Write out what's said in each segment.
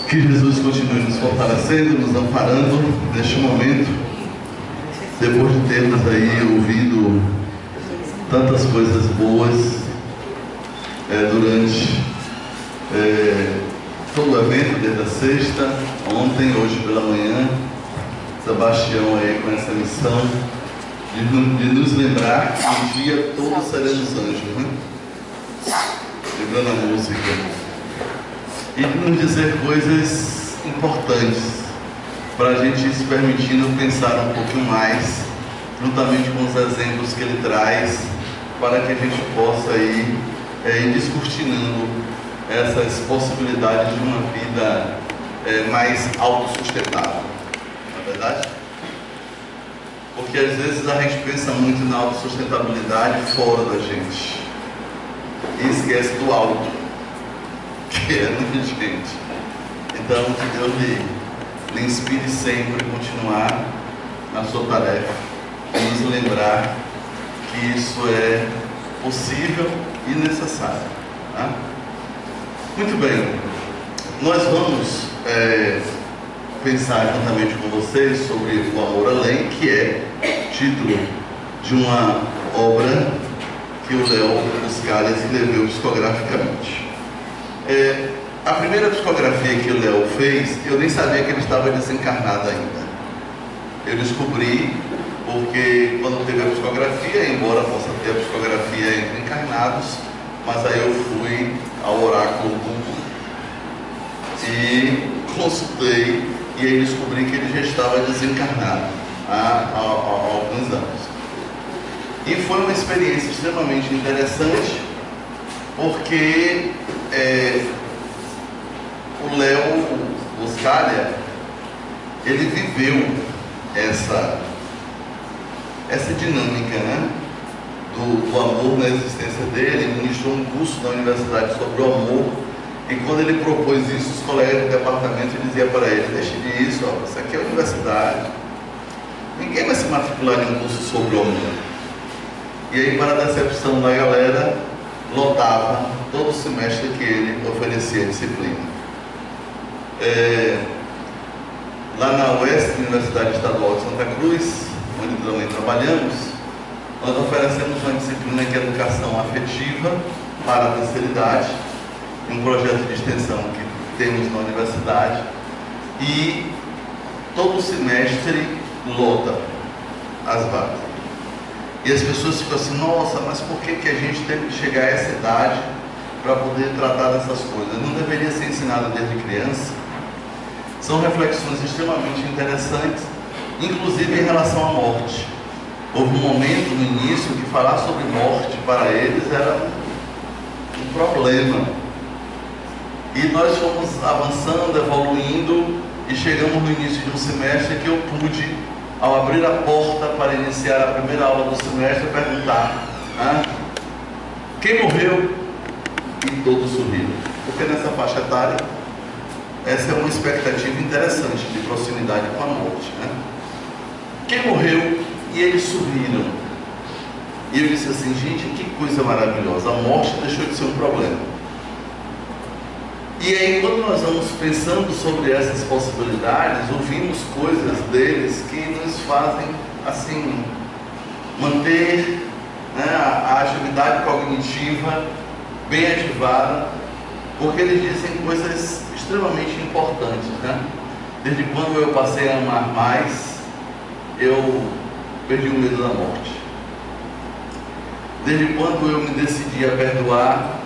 Que Jesus continue nos fortalecendo, nos amparando neste momento, depois de termos aí ouvido tantas coisas boas durante todo o evento, desde a sexta, ontem, hoje pela manhã. Sebastião aí com essa missão de nos lembrar que um dia todos seremos anjos, né? Lembrando a música. E de nos dizer coisas importantes para a gente ir se permitindo pensar um pouquinho mais, juntamente com os exemplos que ele traz, para que a gente possa ir descortinando essas possibilidades de uma vida mais autossustentável, não é verdade? Porque às vezes a gente pensa muito na autossustentabilidade fora da gente e esquece do alto, que é na gente. Então, que Deus lhe inspire sempre a continuar na sua tarefa e nos lembrar que isso é possível e necessário, tá? Muito bem, nós vamos pensar juntamente com vocês sobre o amor além, que é título de uma obra que o Léo Buscaglia escreveu discograficamente. A primeira discografia que o Léo fez, eu nem sabia que ele estava desencarnado ainda. Eu descobri porque quando teve a discografia, embora possa ter a discografia entre encarnados, mas aí eu fui ao oráculo Google e consultei, e aí descobri que ele já estava desencarnado há alguns anos. E foi uma experiência extremamente interessante, porque o Léo Buscaglia, ele viveu essa dinâmica, né, do amor na existência dele. Ele ministrou um curso na universidade sobre o amor, e quando ele propôs isso, os colegas do departamento diziam para ele: deixe disso, isso aqui é universidade, ninguém vai se matricular em um curso sobre o amor. E aí, para a decepção da galera, lotava todo o semestre que ele oferecia a disciplina. Lá na UESC, Universidade Estadual de Santa Cruz, onde também trabalhamos, nós oferecemos uma disciplina que é Educação Afetiva para a Terceira Idade, um projeto de extensão que temos na universidade, e todo semestre lota as vagas. E as pessoas ficam assim: nossa, mas por que a gente teve que chegar a essa idade para poder tratar dessas coisas? Não deveria ser ensinado desde criança? São reflexões extremamente interessantes, inclusive em relação à morte. Houve um momento no início que falar sobre morte para eles era um problema. E nós fomos avançando, evoluindo, e chegamos no início de um semestre que eu pude, ao abrir a porta para iniciar a primeira aula do semestre, perguntar: quem morreu? E todos sorriram. Porque nessa faixa etária, essa é uma expectativa interessante de proximidade com a morte, né? Quem morreu? E eles sorriram. E eu disse assim: gente, que coisa maravilhosa, a morte deixou de ser um problema. E aí, quando nós vamos pensando sobre essas possibilidades, ouvimos coisas deles que nos fazem, assim, manter, né, a atividade cognitiva bem ativada, porque eles dizem coisas extremamente importantes, né? Desde quando eu passei a amar mais, eu perdi o medo da morte. Desde quando eu me decidi a perdoar,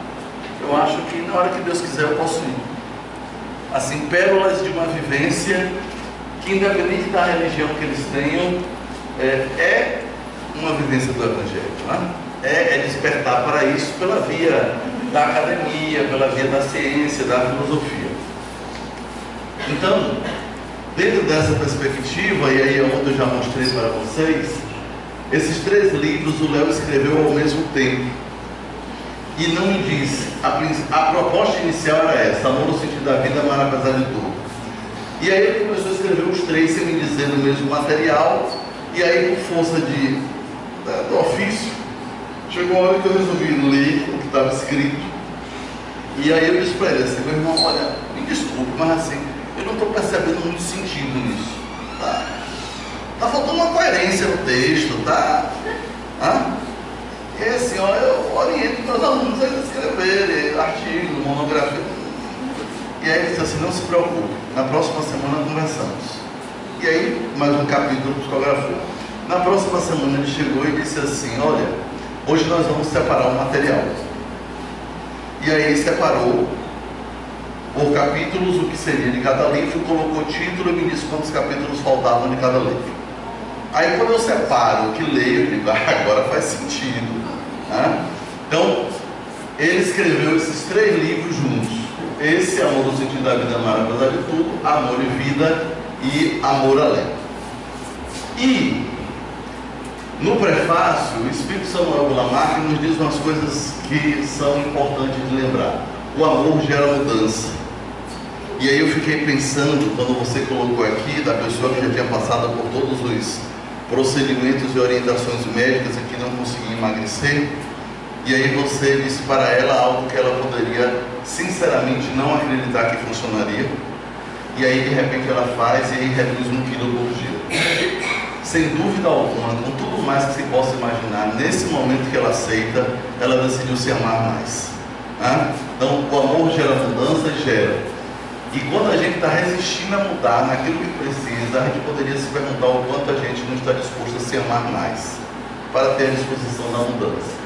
eu acho que na hora que Deus quiser eu posso ir. Assim, pérolas de uma vivência que, independente da religião que eles tenham, é uma vivência do Evangelho, né? É despertar para isso pela via da academia, pela via da ciência, da filosofia. Então, dentro dessa perspectiva, e aí é onde eu já mostrei para vocês, esses 3 livros o Léo escreveu ao mesmo tempo. E não me disse, a proposta inicial era essa: amor no sentido da vida, amar apesar de tudo. E aí ele começou a escrever os 3 sem me dizer no mesmo material, e aí, por força do ofício, chegou uma hora que eu resolvi ler o que estava escrito. E aí eu disse para ele assim: meu irmão, olha, me desculpe, mas assim, Eu não estou percebendo muito sentido nisso. Tá faltando uma coerência no texto, tá? E assim, ó, eu oriento meus alunos a escreverem artigos, monografia. E aí ele disse assim, não se preocupe, na próxima semana conversamos. E aí, mais um capítulo psicografou. Na próxima semana ele chegou e disse assim, olha, hoje nós vamos separar o material. E aí ele separou por capítulos o que seria de cada livro, colocou o título e me disse quantos capítulos faltavam de cada livro. Aí quando eu separo o que leio, eu digo, agora faz sentido. Então, ele escreveu esses 3 livros juntos. Esse, Amor no Sentido da Vida Amar Apesar de Tudo, Amor e Vida e Amor Além. E no prefácio, o Espírito Samuel Lamarck nos diz umas coisas que são importantes de lembrar. O amor gera mudança. E aí eu fiquei pensando, quando você colocou aqui, da pessoa que já tinha passado por todos os procedimentos e orientações médicas e que não conseguia emagrecer, e aí você disse para ela algo que ela poderia sinceramente não acreditar que funcionaria, e aí de repente ela faz e aí reduz 1 quilo por dia. Sem dúvida alguma, com tudo mais que se possa imaginar, nesse momento que ela aceita, ela decidiu se amar mais. Então o amor gera mudança e gera. E quando a gente está resistindo a mudar naquilo que precisa, a gente poderia se perguntar o quanto a gente não está disposto a se amar mais, para ter a disposição da mudança.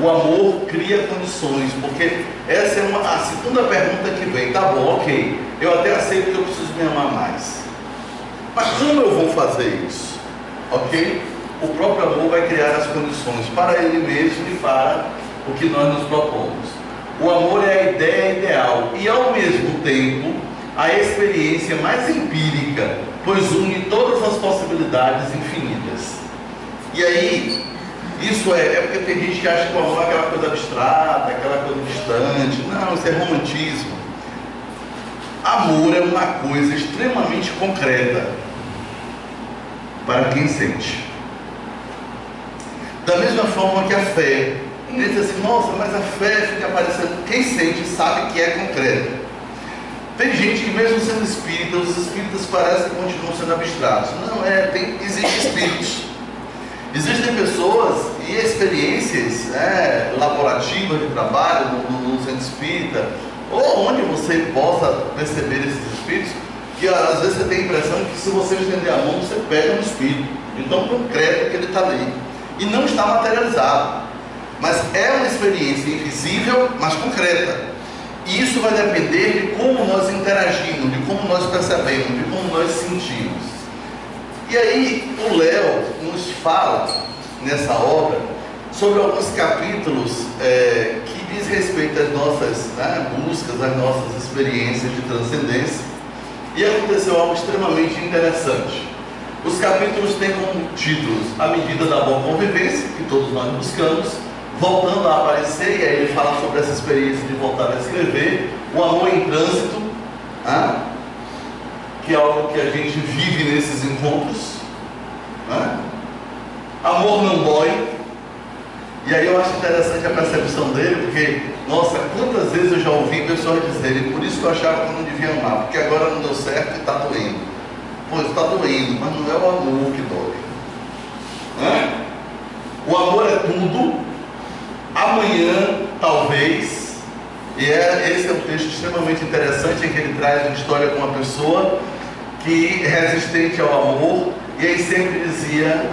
O amor cria condições, porque essa é a segunda pergunta que vem. Tá bom, ok, eu até aceito que eu preciso me amar mais, mas como eu vou fazer isso? Ok? O próprio amor vai criar as condições para ele mesmo e para o que nós nos propomos. O amor é a ideia ideal e, ao mesmo tempo, a experiência mais empírica, pois une todas as possibilidades infinitas. E aí, isso é porque tem gente que acha que o amor é aquela coisa abstrata, aquela coisa distante. Não, isso é romantismo. Amor é uma coisa extremamente concreta para quem sente. Da mesma forma que a fé. Ele diz assim, nossa, mas a fé fica aparecendo. Quem sente sabe que é concreta. Tem gente que mesmo sendo espírita, os espíritas parecem que continuam sendo abstratos. Não, existem espíritos. Existem pessoas e experiências laborativas de trabalho no centro espírita, ou onde você possa perceber esses espíritos, que às vezes você tem a impressão que se você estender a mão, você pega no espírito. Então concreto que ele está ali. E não está materializado. Mas é uma experiência invisível, mas concreta. E isso vai depender de como nós interagimos, de como nós percebemos, de como nós sentimos. E aí o Léo nos fala, nessa obra, sobre alguns capítulos que diz respeito às nossas buscas, às nossas experiências de transcendência. E aconteceu algo extremamente interessante. Os capítulos têm como títulos A Medida da Boa Convivência, que todos nós buscamos, voltando a aparecer, e aí ele fala sobre essa experiência de voltar a escrever, o amor em trânsito, que é algo que a gente vive nesses encontros, amor não dói, e aí eu acho interessante a percepção dele, porque, nossa, quantas vezes eu já ouvi pessoas dizerem, por isso que eu achava que eu não devia amar, porque agora não deu certo e está doendo. Pois está doendo, mas não é o amor que dói. O amor é tudo. Amanhã, talvez, e esse é um texto extremamente interessante, em que ele traz uma história com uma pessoa que é resistente ao amor, e aí sempre dizia,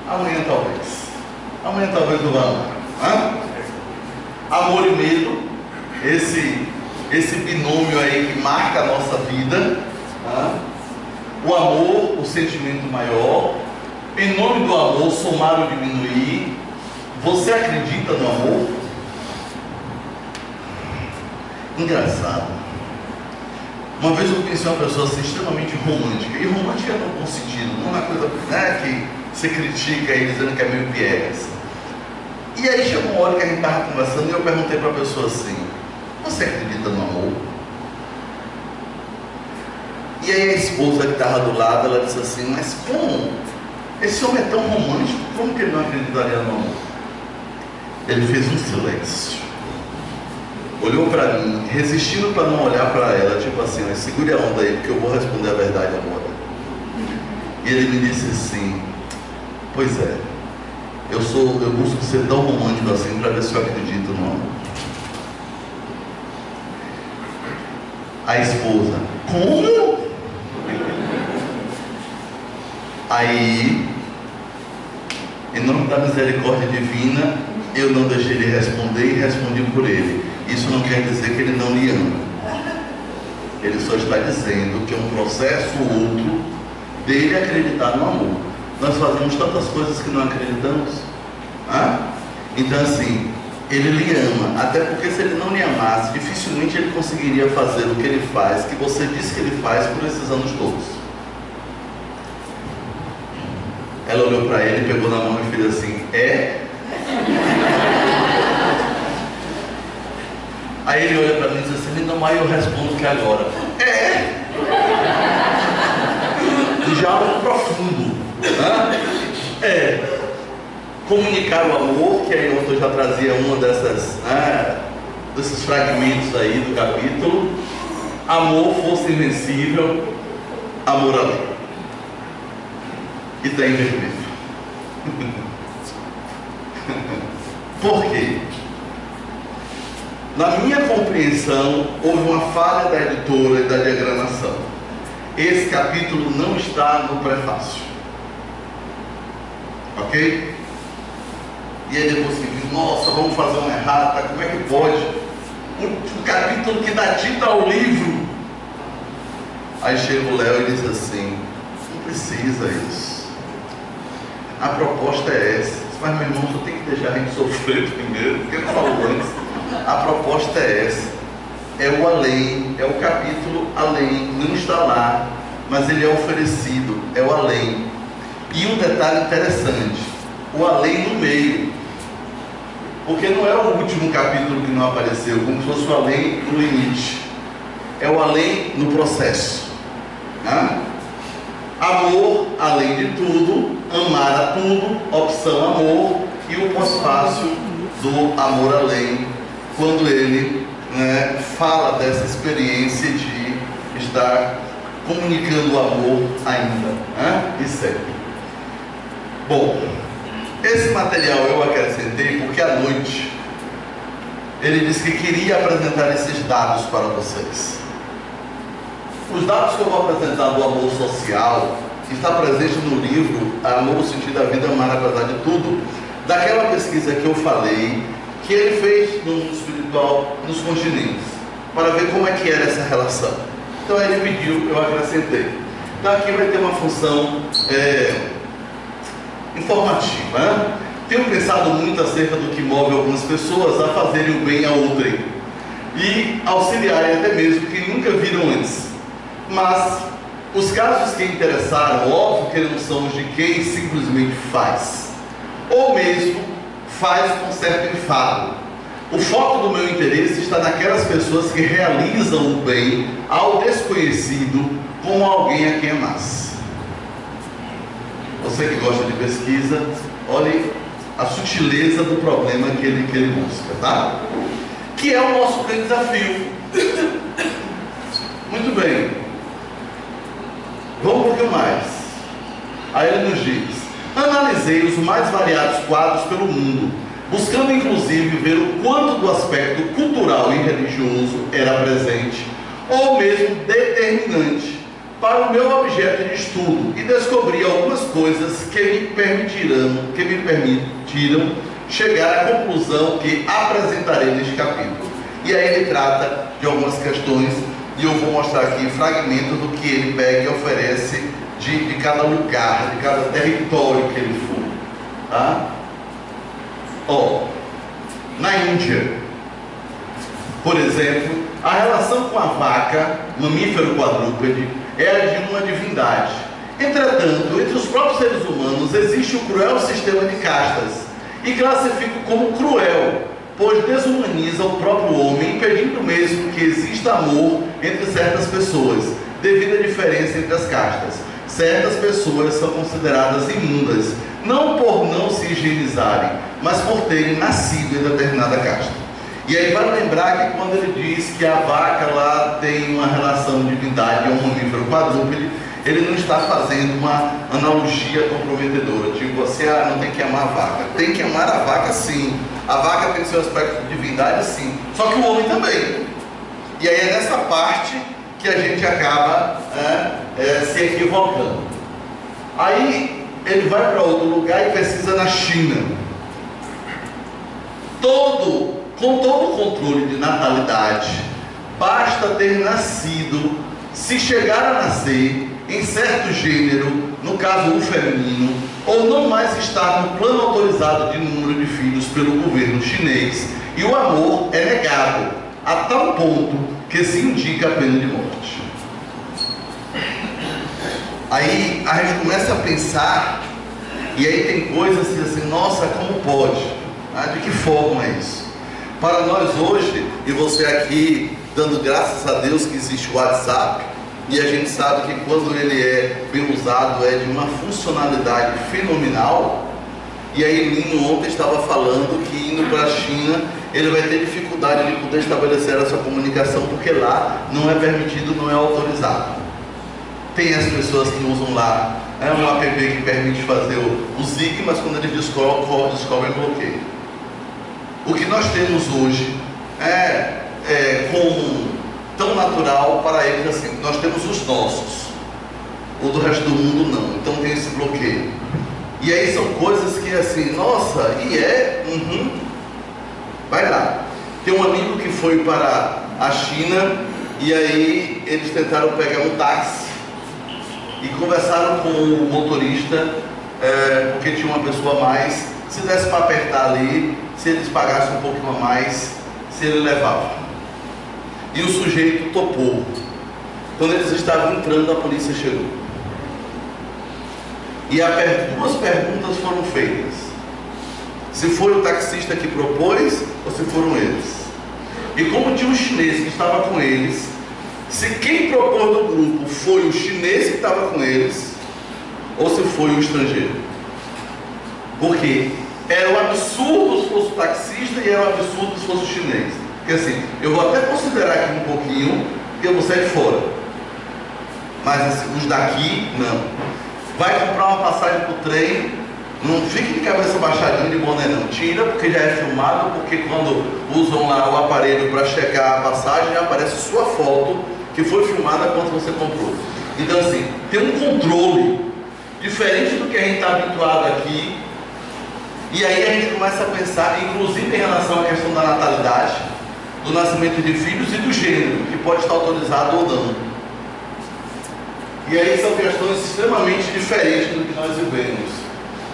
amanhã talvez não vá amar. Amor e medo, esse binômio aí que marca a nossa vida. O amor, o sentimento maior. Em nome do amor, somar ou diminuir. Você acredita no amor? Engraçado. Uma vez eu conheci uma pessoa assim, extremamente romântica. E romântica no bom sentido, não é uma coisa que você critica aí dizendo que é meio piegas. E aí chegou uma hora que a gente estava conversando e eu perguntei para a pessoa assim, você acredita no amor? E aí a esposa que estava do lado, ela disse assim, mas como? Esse homem é tão romântico, como que ele não acreditaria no amor? Ele fez um silêncio. olhou para mim, resistindo para não olhar para ela, tipo assim, mas segure a onda aí, porque eu vou responder a verdade agora. E ele me disse assim: pois é, eu busco ser tão romântico assim para ver se eu acredito no amor. A esposa: como? Aí, em nome da misericórdia divina, eu não deixei ele responder e respondi por ele. Isso não quer dizer que ele não lhe ama. Ele só está dizendo que é um processo ou outro dele acreditar no amor. Nós fazemos tantas coisas que não acreditamos. Então assim, ele lhe ama, até porque se ele não lhe amasse, dificilmente ele conseguiria fazer o que ele faz, que você disse que ele faz por esses anos todos. Ela olhou para ele, pegou na mão e fez assim: é? Aí ele olha para mim e diz assim: não, mas eu respondo que agora. É? Já algo profundo. É. Comunicar o amor, que aí eu já trazia uma desses fragmentos aí do capítulo. Amor, força invencível, amor a lei. E está em vermelho. Por quê? Na minha compreensão, houve uma falha da editora e da diagramação. Esse capítulo não está no prefácio. Ok? E aí depois você diz: nossa, vamos fazer uma errata, como é que pode? O capítulo que dá título ao livro. Aí chega o Léo e diz assim: não precisa isso. A proposta é essa. Mas meu irmão, só tem que deixar a gente sofrer primeiro, porque eu falo antes. A proposta é essa. É o além, é o capítulo além. Não está lá, mas ele é oferecido. É o além. E um detalhe interessante: o além no meio. Porque não é o último capítulo que não apareceu, como se fosse o além no limite. É o além no processo. Amor além de tudo, amar a tudo, opção amor, e o pós-fácil do amor além, quando ele fala dessa experiência de estar comunicando o amor ainda e sempre. Bom, esse material eu acrescentei porque à noite ele disse que queria apresentar esses dados para vocês. Os dados que eu vou apresentar do amor social está presente no livro Amor, o Sentido da Vida, Amar Apesar de Tudo, daquela pesquisa que eu falei, que ele fez no mundo espiritual, nos continentes, para ver como é que era essa relação. Então ele pediu, eu acrescentei. Então aqui vai ter uma função informativa. Tenho pensado muito acerca do que move algumas pessoas a fazerem o bem a outrem e auxiliarem até mesmo quem nunca viram antes. Mas os casos que interessaram, óbvio que não são os de quem simplesmente faz, ou mesmo faz com certo enfado. O foco do meu interesse está naquelas pessoas que realizam o bem ao desconhecido como alguém a quem amasse. Você que gosta de pesquisa, olhe a sutileza do problema que ele busca, tá? Que é o nosso grande desafio. Muito bem. Vamos um pouquinho mais. Aí ele nos diz: analisei os mais variados quadros pelo mundo, buscando inclusive ver o quanto do aspecto cultural e religioso era presente, ou mesmo determinante, para o meu objeto de estudo, e descobri algumas coisas que me permitiram chegar à conclusão que apresentarei neste capítulo. E aí ele trata de algumas questões, e eu vou mostrar aqui fragmentos do que ele pega e oferece de cada lugar, de cada território que ele for. Tá? Na Índia, por exemplo, a relação com a vaca, mamífero quadrúpede, é a de uma divindade. Entretanto, entre os próprios seres humanos existe um cruel sistema de castas, e classifico como cruel, pois desumaniza o próprio homem, impedindo mesmo que exista amor entre certas pessoas, devido à diferença entre as castas. Certas pessoas são consideradas imundas, não por não se higienizarem, mas por terem nascido em determinada casta. E aí vai lembrar que quando ele diz que a vaca lá tem uma relação de divindade, é um mamífero quadrúpede, ele não está fazendo uma analogia comprometedora, tipo assim, não tem que amar a vaca. Tem que amar a vaca sim. A vaca tem seu aspecto de divindade sim, só que o homem também. E aí é nessa parte que a gente acaba se equivocando. Aí ele vai para outro lugar e pesquisa na China. Com todo o controle de natalidade, basta ter nascido, se chegar a nascer em certo gênero, no caso o feminino, ou não mais estar no plano autorizado de número de filhos pelo governo chinês, e o amor é negado, a tal ponto que se indica a pena de morte. Aí a gente começa a pensar, e aí tem coisas assim, nossa, como pode? De que forma é isso? Para nós hoje, e você aqui dando graças a Deus que existe o WhatsApp, e a gente sabe que quando ele é bem usado é de uma funcionalidade fenomenal. E aí Lino ontem estava falando que indo para a China ele vai ter dificuldade de poder estabelecer essa comunicação, porque lá não é permitido, não é autorizado. Tem as pessoas que usam lá um app que permite fazer o Zig, mas quando eles descobrem bloqueio. O que nós temos hoje como tão natural para eles assim. Nós temos os nossos, o do resto do mundo não, então tem esse bloqueio. E aí são coisas que assim, nossa, vai lá. Tem um amigo que foi para a China e aí eles tentaram pegar um táxi e conversaram com o motorista, porque tinha uma pessoa a mais, se desse para apertar ali, se eles pagassem um pouquinho a mais, se ele levava. E o sujeito topou. Quando eles estavam entrando, a polícia chegou. E duas perguntas foram feitas: se foi o taxista que propôs ou se foram eles. E como tinha um chinês que estava com eles, se quem propôs do grupo foi o chinês que estava com eles ou se foi o estrangeiro. Porque era um absurdo se fosse o taxista e era um absurdo se fosse o chinês. Porque assim, eu vou até considerar aqui um pouquinho e eu vou sair fora. Mas assim, os daqui, não. Vai comprar uma passagem para o trem, não fique de cabeça baixadinha de boné não. Tira, porque já é filmado, porque quando usam lá o aparelho para checar a passagem, já aparece sua foto, que foi filmada quando você comprou. Então assim, tem um controle diferente do que a gente está habituado aqui. E aí a gente começa a pensar, inclusive em relação à questão da natalidade, do nascimento de filhos e do gênero, que pode estar autorizado ou não. E aí são questões extremamente diferentes do que nós vivemos.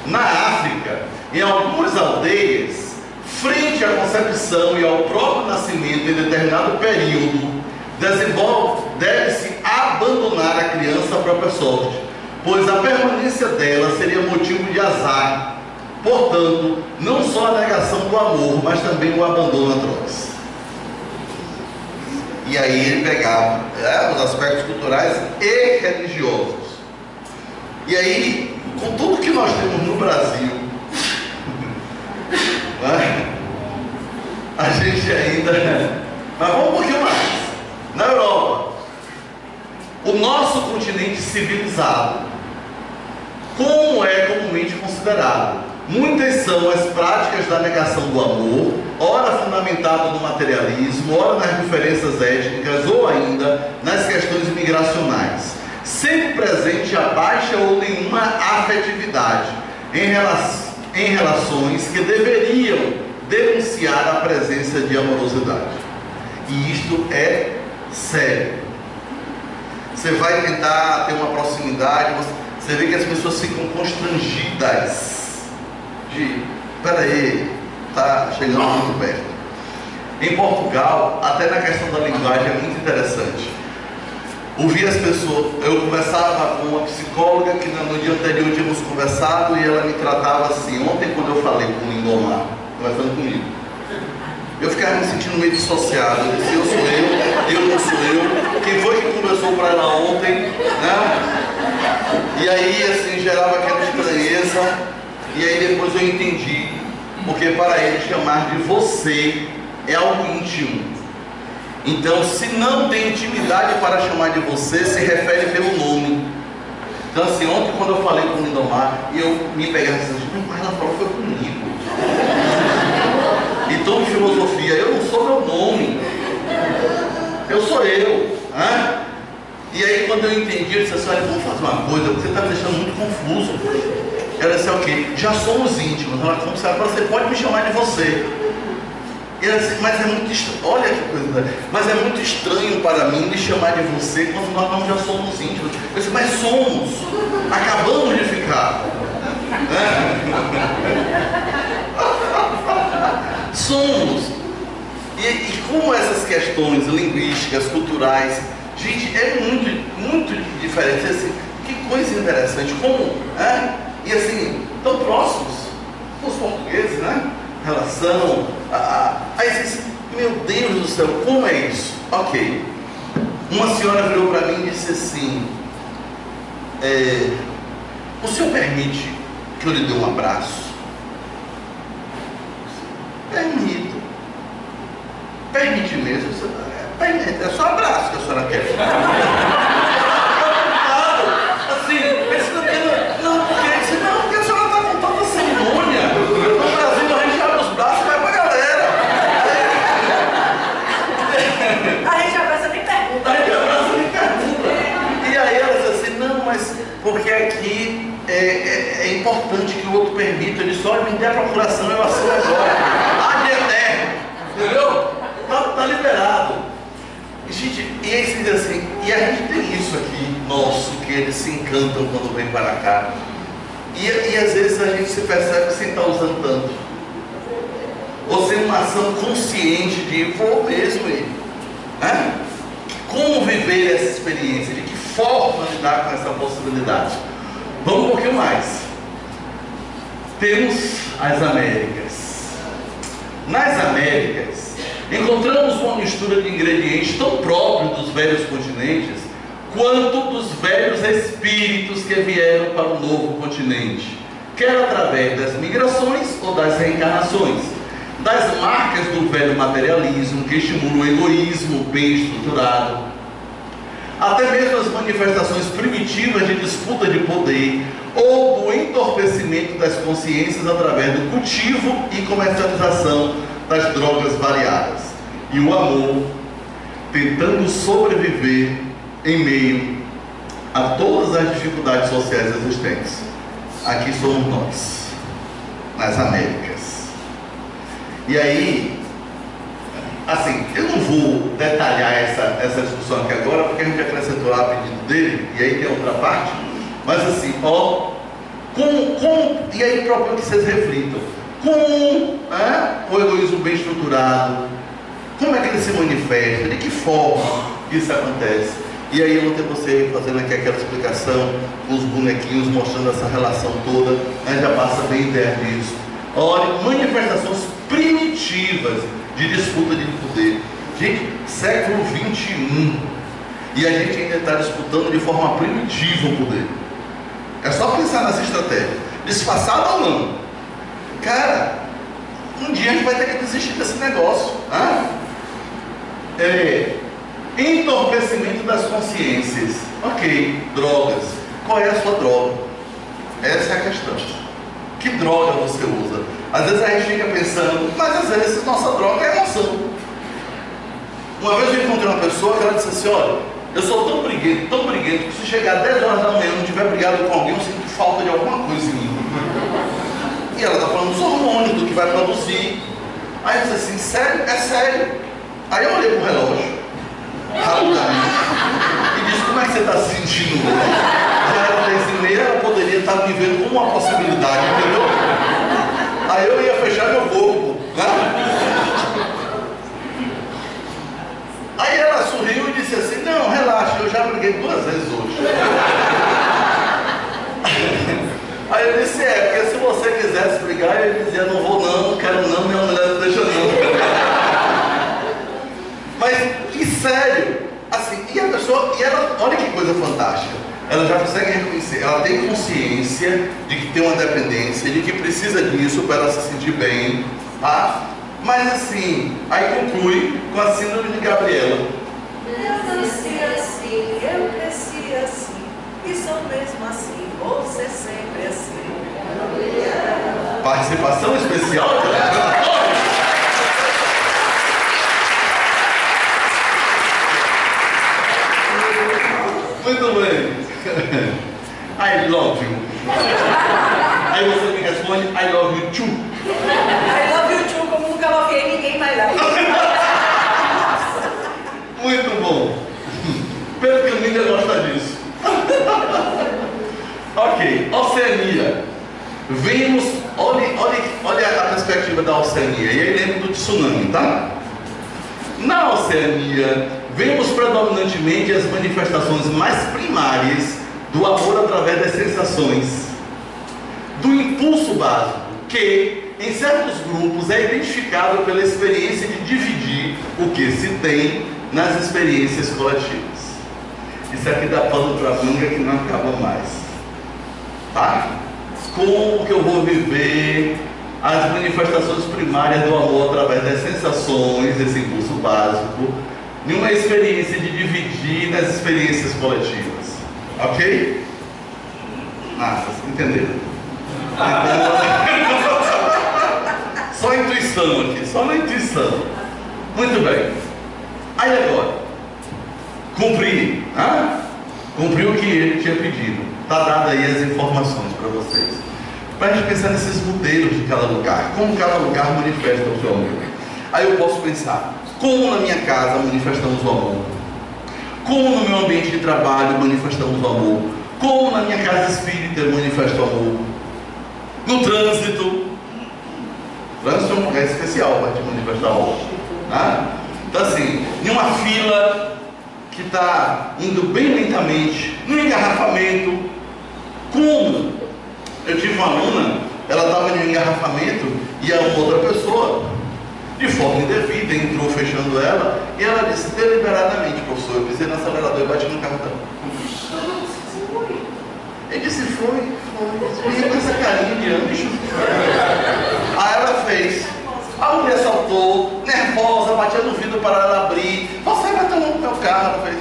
Na África, em algumas aldeias, frente à concepção e ao próprio nascimento em determinado período, deve-se abandonar a criança à própria sorte, pois a permanência dela seria motivo de azar. Portanto, não só a negação do amor, mas também o abandono atroz. E aí ele pegava os aspectos culturais e religiosos. E aí, com tudo que nós temos no Brasil, a gente ainda... Mas vamos um pouquinho mais. Na Europa, o nosso continente civilizado, como é comumente considerado, muitas são as práticas da negação do amor, ora fundamentado no materialismo, ora nas diferenças étnicas, ou ainda nas questões migracionais, sempre presente a baixa ou nenhuma afetividade em relações que deveriam denunciar a presença de amorosidade. E isto é sério. Você vai tentar ter uma proximidade, você vê que as pessoas ficam constrangidas. Peraí, está chegando muito perto. Em Portugal, até na questão da linguagem é muito interessante. Ouvir as pessoas, eu conversava com uma psicóloga que no dia anterior tínhamos conversado e ela me tratava assim. Ontem, quando eu falei com o Lindomar, conversando comigo, eu ficava me sentindo meio dissociado. Eu disse, eu sou eu não sou eu, quem foi que conversou para ela ontem, né? E aí assim gerava aquela estranheza. E aí depois eu entendi, porque para ele chamar de você é algo íntimo. Então, se não tem intimidade para chamar de você, se refere pelo nome. Então, assim, ontem quando eu falei com o Lindomar, e eu me pegava assim, mas ela falou que foi comigo. E todo filosofia, eu não sou meu nome, eu sou eu. Né? E aí quando eu entendi, eu disse assim, olha, vamos fazer uma coisa, você está me deixando muito confuso. Ela disse, ok, já somos íntimos. Ela disse, você pode me chamar de você. E ela disse, mas é muito estranho, olha que coisa, mas é muito estranho para mim me chamar de você quando nós não já somos íntimos. Eu disse, mas somos, acabamos de ficar. Somos. E como essas questões linguísticas, culturais, gente, é muito diferente. Assim, que coisa interessante, como, e assim, tão próximos, os portugueses, né? Relação, aí você diz, meu Deus do céu, como é isso? Ok, uma senhora virou para mim e disse assim, o senhor permite que eu lhe dê um abraço? Permito. Permite mesmo? Permite, é só abraço que a senhora quer. Assim, não, porque a senhora está com tanta cerimônia. No Brasil a gente abre os braços e vai pra galera. A gente abraça nem pergunta. E aí ela diz assim, não, mas porque aqui é importante que o outro permita. Ele só me dê a procuração, eu assino agora. Ad eterno. Entendeu? Tá liberado. E, gente, e aí você diz assim, e a gente tem isso aqui, nosso, que eles se encantam quando vem para cá. E às vezes a gente se percebe sem estar usando tanto. Ou sem uma ação consciente de vou mesmo ir. Como viver essa experiência? De que forma lidar com essa possibilidade? Vamos um pouquinho mais. Temos as Américas. Nas Américas, encontramos uma mistura de ingredientes tão próprios dos velhos continentes, quanto dos velhos espíritos que vieram para o novo continente, quer através das migrações ou das reencarnações, das marcas do velho materialismo que estimula o egoísmo bem estruturado, até mesmo as manifestações primitivas de disputa de poder ou do entorpecimento das consciências através do cultivo e comercialização das drogas variadas, e o amor tentando sobreviver em meio a todas as dificuldades sociais existentes. Aqui somos nós, nas Américas. E aí, assim, eu não vou detalhar essa discussão aqui agora, porque a gente acrescentou lá a pedido dele, e aí tem outra parte, mas assim, e aí proponho que vocês reflitam. Como o egoísmo bem estruturado, como é que ele se manifesta, de que forma isso acontece. E aí eu vou ter você fazendo aqui aquela explicação com os bonequinhos, mostrando essa relação toda, a gente já passa bem a ideia disso. Olha, manifestações primitivas de disputa de poder. Gente, século 21, e a gente ainda está disputando de forma primitiva o poder. É só pensar nessa estratégia, disfarçada ou não. Cara, um dia a gente vai ter que desistir desse negócio. Entorpecimento das consciências. Ok, drogas. Qual é a sua droga? Essa é a questão. Que droga você usa? Às vezes a gente fica pensando, mas às vezes nossa droga é emoção. Uma vez eu encontrei uma pessoa que ela disse assim, olha, eu sou tão briguento, que se chegar 10 horas da manhã e não tiver brigado com alguém, eu sinto falta de alguma coisa em mim. E ela está falando dos hormônios, do que vai produzir. Aí eu disse assim, sério? É sério. Aí eu olhei para o relógio, rapidamente, e disse, como é que você está se sentindo hoje? Já era 10h30, ela poderia estar me vendo como uma possibilidade, entendeu? Aí eu ia fechar meu corpo, Aí ela sorriu e disse assim, não, relaxa, eu já briguei 2 vezes hoje. Aí eu disse, porque se você quisesse brigar, eu dizia, não vou não quero não, minha mulher não deixa não. Mas, que sério, assim, e a pessoa, e ela, olha que coisa fantástica, ela já consegue reconhecer, ela tem consciência de que tem uma dependência, de que precisa disso para ela se sentir bem, Mas assim, aí conclui com a síndrome de Gabriela. Eu nasci assim, eu cresci assim, e sou mesmo assim, vou ser sempre assim. Participação especial? Muito bem. I love you. Aí você me responde, I love you too. I love you too, como nunca loguei ninguém mais lá. Muito bom. Pelo que o Lídia gosta disso. Ok, Oceania. Vemos, olha a perspectiva da Oceania. E aí lembra do tsunami, tá? Na Oceania, vemos predominantemente as manifestações mais primárias do amor através das sensações, do impulso básico, que em certos grupos é identificado pela experiência de dividir o que se tem nas experiências coletivas. Isso aqui dá pano para manga que não acaba mais, tá? Como que eu vou viver as manifestações primárias do amor através das sensações, desse impulso básico, em uma experiência de dividir nas experiências coletivas, ok? Vocês entenderam? Só intuição aqui, só na intuição. Muito bem. Aí agora, cumpri o que ele tinha pedido. Está dado aí as informações para vocês. Para a gente pensar nesses modelos de cada lugar, como cada lugar manifesta o seu amor. Aí eu posso pensar, como na minha casa manifestamos o amor, como no meu ambiente de trabalho manifestamos o amor, como na minha casa espírita eu manifesto o amor, no trânsito. Trânsito é um lugar especial para te manifestar o amor, tá? Então assim, em uma fila que está indo bem lentamente, no engarrafamento, como? Eu tive uma aluna, ela estava em um engarrafamento e a outra pessoa, de forma indevida, entrou fechando ela e ela disse deliberadamente, professor, eu pisei no acelerador e bati no carro dela. Ele disse, foi, com essa carinha de anjo. Aí ela fez. A mulher saltou, nervosa, batia no vidro para ela abrir. Você bateu no meu carro, ela fez.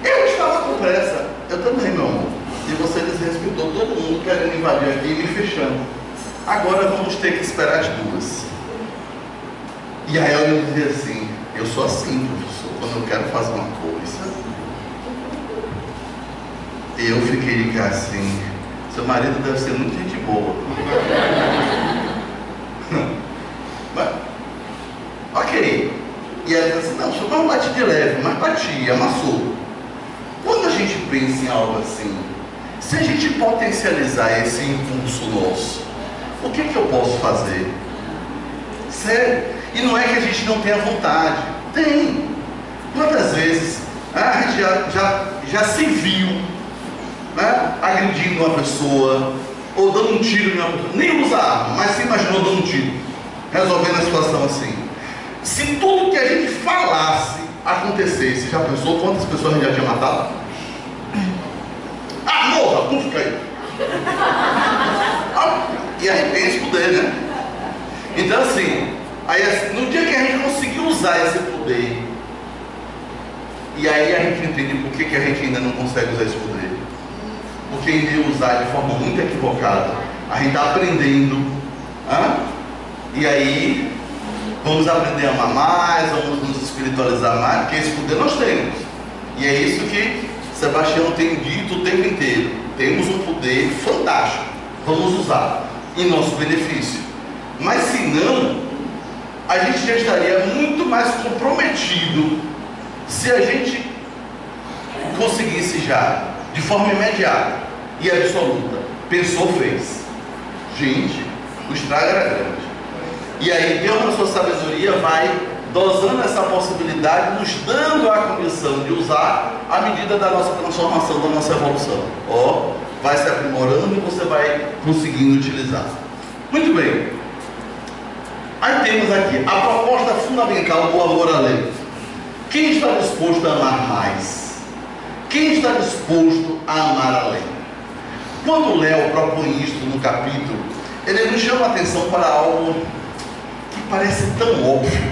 Eu estava com pressa. Eu também, meu amor. E você desrespeitou todo mundo querendo invadir aqui e me fechando. Agora vamos ter que esperar as duas. E aí ela me dizia assim, eu sou assim, professor, quando eu quero fazer uma coisa. Eu fiquei de cá assim, seu marido deve ser muito gente boa. Mas, ok. E ela disse assim, não, só não bati de leve, mas bati, amassou. Quando a gente pensa em algo assim, se a gente potencializar esse impulso nosso, o que eu posso fazer? Sério? E não é que a gente não tenha vontade. Tem. Quantas vezes a gente já se viu, né, agredindo uma pessoa, ou dando um tiro em uma pessoa, nem usa arma, mas se imaginou dando um tiro, resolvendo a situação assim. Se tudo que a gente falasse acontecesse, já pensou quantas pessoas a gente já tinha matado? Ah, morra, puf, caiu. E aí tem esse poder, né? Então assim, no dia que a gente conseguir usar esse poder, e aí a gente entende por que a gente ainda não consegue usar esse poder. Porque em usar de forma muito equivocada, a gente está aprendendo, e aí vamos aprender a amar mais, vamos nos espiritualizar mais, porque esse poder nós temos. E é isso que Sebastião tem dito o tempo inteiro. Temos um poder fantástico, vamos usar em nosso benefício. Mas se não, a gente já estaria muito mais comprometido se a gente conseguisse já, de forma imediata e absoluta, pensou, fez. Gente, o estrago era grande. E aí Deus, na sua sabedoria, vai dosando essa possibilidade, nos dando a condição de usar à medida da nossa transformação, da nossa evolução. Vai se aprimorando e você vai conseguindo utilizar. Muito bem. Aí temos aqui a proposta fundamental do amor além. Quem está disposto a amar mais? Quem está disposto a amar além? Quando Léo propõe isto no capítulo, ele nos chama a atenção para algo que parece tão óbvio,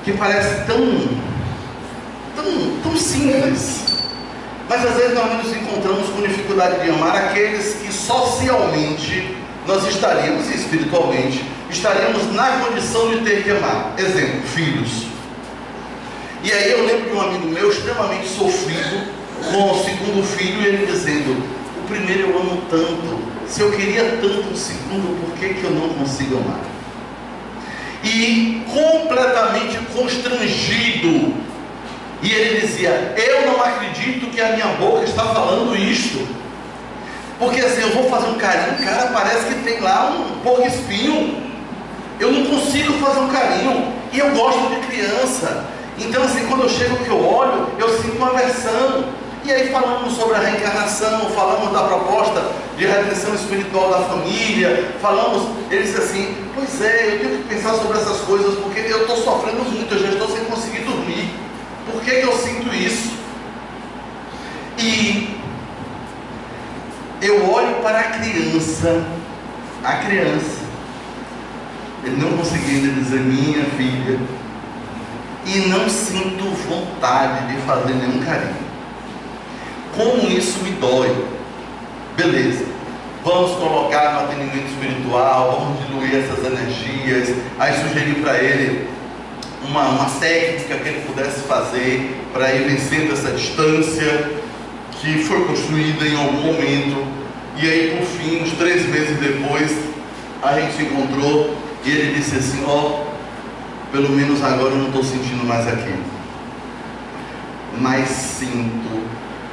que parece tão simples, mas às vezes nós nos encontramos com dificuldade de amar aqueles que socialmente nós estaríamos, e espiritualmente, estaríamos na condição de ter que amar. Exemplo, filhos. E aí eu lembro de um amigo meu extremamente sofrido com o segundo filho, e ele dizendo: o primeiro eu amo tanto, se eu queria tanto o segundo, por que eu não consigo amar? E completamente constrangido, e ele dizia: eu não acredito que a minha boca está falando isto, porque assim, eu vou fazer um carinho, cara, parece que tem lá um porco espinho, eu não consigo fazer um carinho, e eu gosto de criança, então assim, quando eu chego que eu olho, eu sinto uma aversão. E aí falamos sobre a reencarnação, falamos da proposta de redenção espiritual da família, ele disse assim: pois é, eu tenho que pensar sobre essas coisas, porque eu estou sofrendo muito, eu já estou sem conseguir dormir, por que eu sinto isso? E eu olho para a criança, ele não conseguia ainda dizer minha filha, e não sinto vontade de fazer nenhum carinho. Como isso me dói. Beleza, vamos colocar no atendimento espiritual, vamos diluir essas energias, aí sugeri para ele uma técnica que ele pudesse fazer para ir vencendo essa distância que foi construída em algum momento. E aí por fim, uns 3 meses depois, a gente se encontrou e ele disse assim: pelo menos agora eu não estou sentindo mais aquilo, mas sinto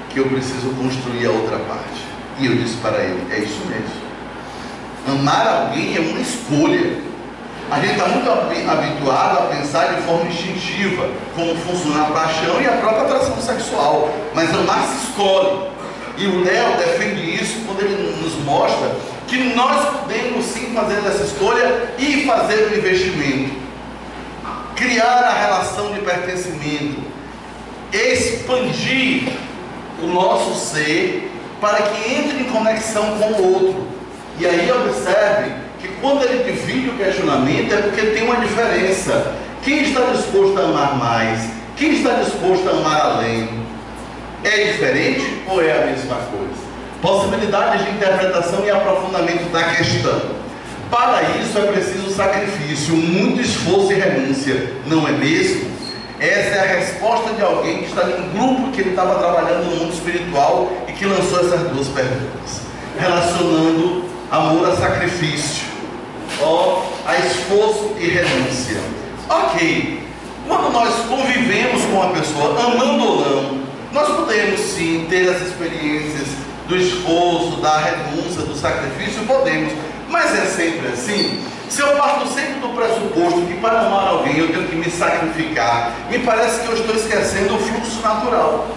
que eu preciso construir a outra parte. E eu disse para ele: é isso mesmo, amar alguém é uma escolha. A gente está muito habituado a pensar de forma instintiva como funciona a paixão e a própria atração sexual, mas amar se escolhe. E o Léo defende isso quando ele nos mostra que nós podemos sim fazer essa escolha e fazer o investimento, criar a relação de pertencimento, expandir o nosso ser para que entre em conexão com o outro. E aí observe que quando ele divide o questionamento é porque tem uma diferença. Quem está disposto a amar mais? Quem está disposto a amar além? É diferente ou é a mesma coisa? Possibilidades de interpretação e aprofundamento da questão. Para isso é preciso sacrifício, muito esforço e renúncia, não é mesmo? Essa é a resposta de alguém que está em um grupo que ele estava trabalhando no mundo espiritual e que lançou essas 2 perguntas, relacionando amor a sacrifício, a esforço e renúncia. Ok, quando nós convivemos com uma pessoa, amando ou não, nós podemos sim ter as experiências do esforço, da renúncia, do sacrifício, podemos, mas é sempre assim. Se eu parto sempre do pressuposto que para amar alguém eu tenho que me sacrificar, me parece que eu estou esquecendo o fluxo natural.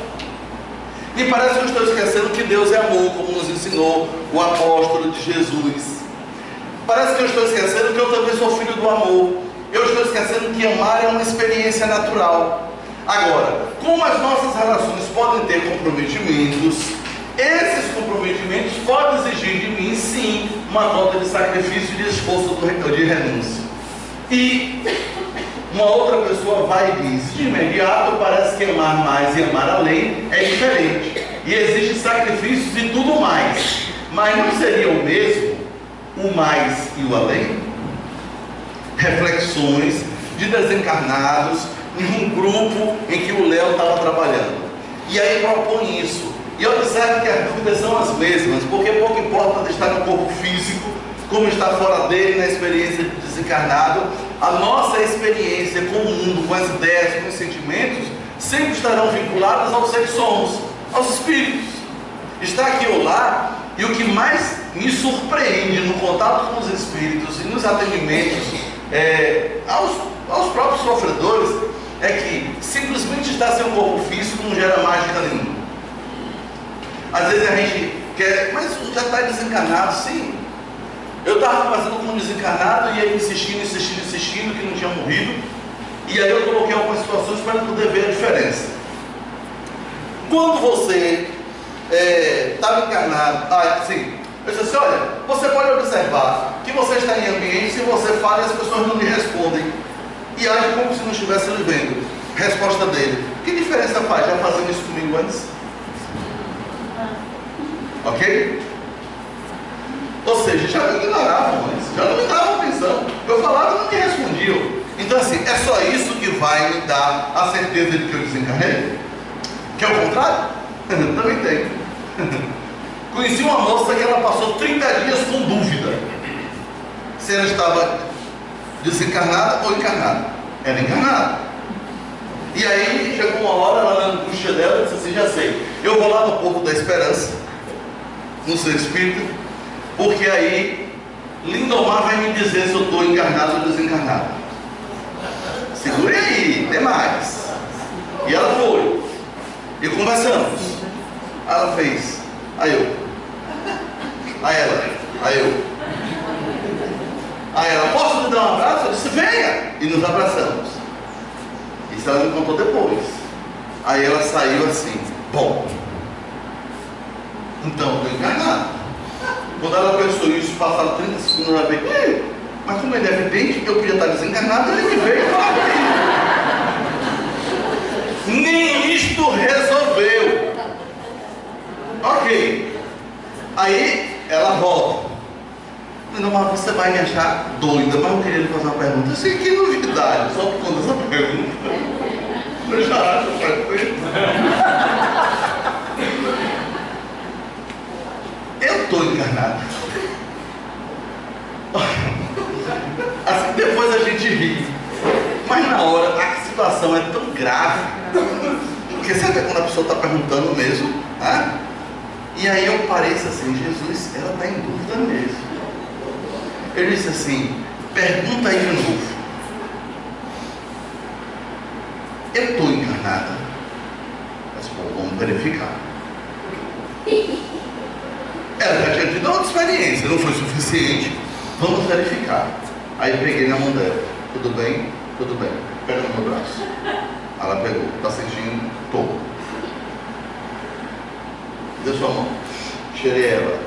Me parece que eu estou esquecendo que Deus é amor, como nos ensinou o apóstolo de Jesus. Parece que eu estou esquecendo que eu também sou filho do amor. Eu estou esquecendo que amar é uma experiência natural. Agora, como as nossas relações podem ter comprometimentos, esses comprometimentos podem exigir de mim, sim, uma cota de sacrifício, de esforço, de renúncia. E uma outra pessoa vai e diz: de imediato parece que amar mais e amar além é diferente, e existe sacrifícios e tudo mais, mas não seria o mesmo o mais e o além? Reflexões de desencarnados em um grupo em que o Léo estava trabalhando, e aí propõe isso. E observe que as dúvidas são as mesmas, porque pouco importa estar no corpo físico, como está fora dele na experiência de desencarnado, a nossa experiência com o mundo, com as ideias, com os sentimentos, sempre estarão vinculadas ao ser que somos, aos espíritos. Está aqui ou lá, e o que mais me surpreende no contato com os espíritos e nos atendimentos aos próprios sofredores, é que simplesmente estar sem um corpo físico não gera mágica nenhuma. Às vezes a gente quer, mas já está desencarnado, sim. Eu estava fazendo com um desencarnado e aí insistindo que não tinha morrido. E aí eu coloquei algumas situações para poder ver a diferença. Quando você estava encarnado, eu disse assim: olha, você pode observar que que você está em ambiente, se você fala e as pessoas não lhe respondem, e age como se não estivesse lhe vendo. Resposta dele: que diferença faz? Já fazendo isso comigo antes? Ok? Ou seja, já me ignoravam antes, já não me davam atenção. Eu falava e não me respondiam. Então assim, é só isso que vai me dar a certeza de que eu desencarnei? Que é o contrário? Também tem. Conheci uma moça que ela passou 30 dias com dúvida se ela estava desencarnada ou encarnada. Era encarnada. E aí chegou uma hora, ela na angústia dela, disse assim: já sei, eu vou lá no Porto da Esperança, no seu espírito, porque aí Lindomar vai me dizer se eu estou encarnado ou desencarnado. Segure aí, tem mais. E ela foi, e conversamos. Aí ela fez, aí eu, aí ela, aí eu, aí ela: posso lhe dar um abraço? Eu disse: venha. E nos abraçamos. Isso ela me contou depois. Aí ela saiu assim: bom, então eu estou encarnado. Quando ela pensou isso, passaram 30 segundos, ela veio: mas como ele é evidente que eu podia estar desencarnado, ele me veio falar comigo. Nem isto resolveu. Ok. Aí ela volta: não, mas você vai me achar doida, mas eu queria lhe fazer uma pergunta. Eu sei que novidade, só por conta dessa pergunta. Eu já acho perfeito. Eu estou encarnado. Assim, depois a gente ri. Mas na hora a situação é tão grave. Porque sabe quando a pessoa está perguntando mesmo? Né? E aí eu parei assim: Jesus, ela está em dúvida mesmo. Ele disse assim: pergunta aí de novo. Eu estou encarnada. Mas pô, vamos verificar. Ela já tinha tido outra experiência, não foi suficiente. Vamos verificar. Aí peguei na mão dela: tudo bem? Tudo bem. Pega no meu braço. Ela pegou: está sentindo? Tô. Deu sua mão. Cheirei ela.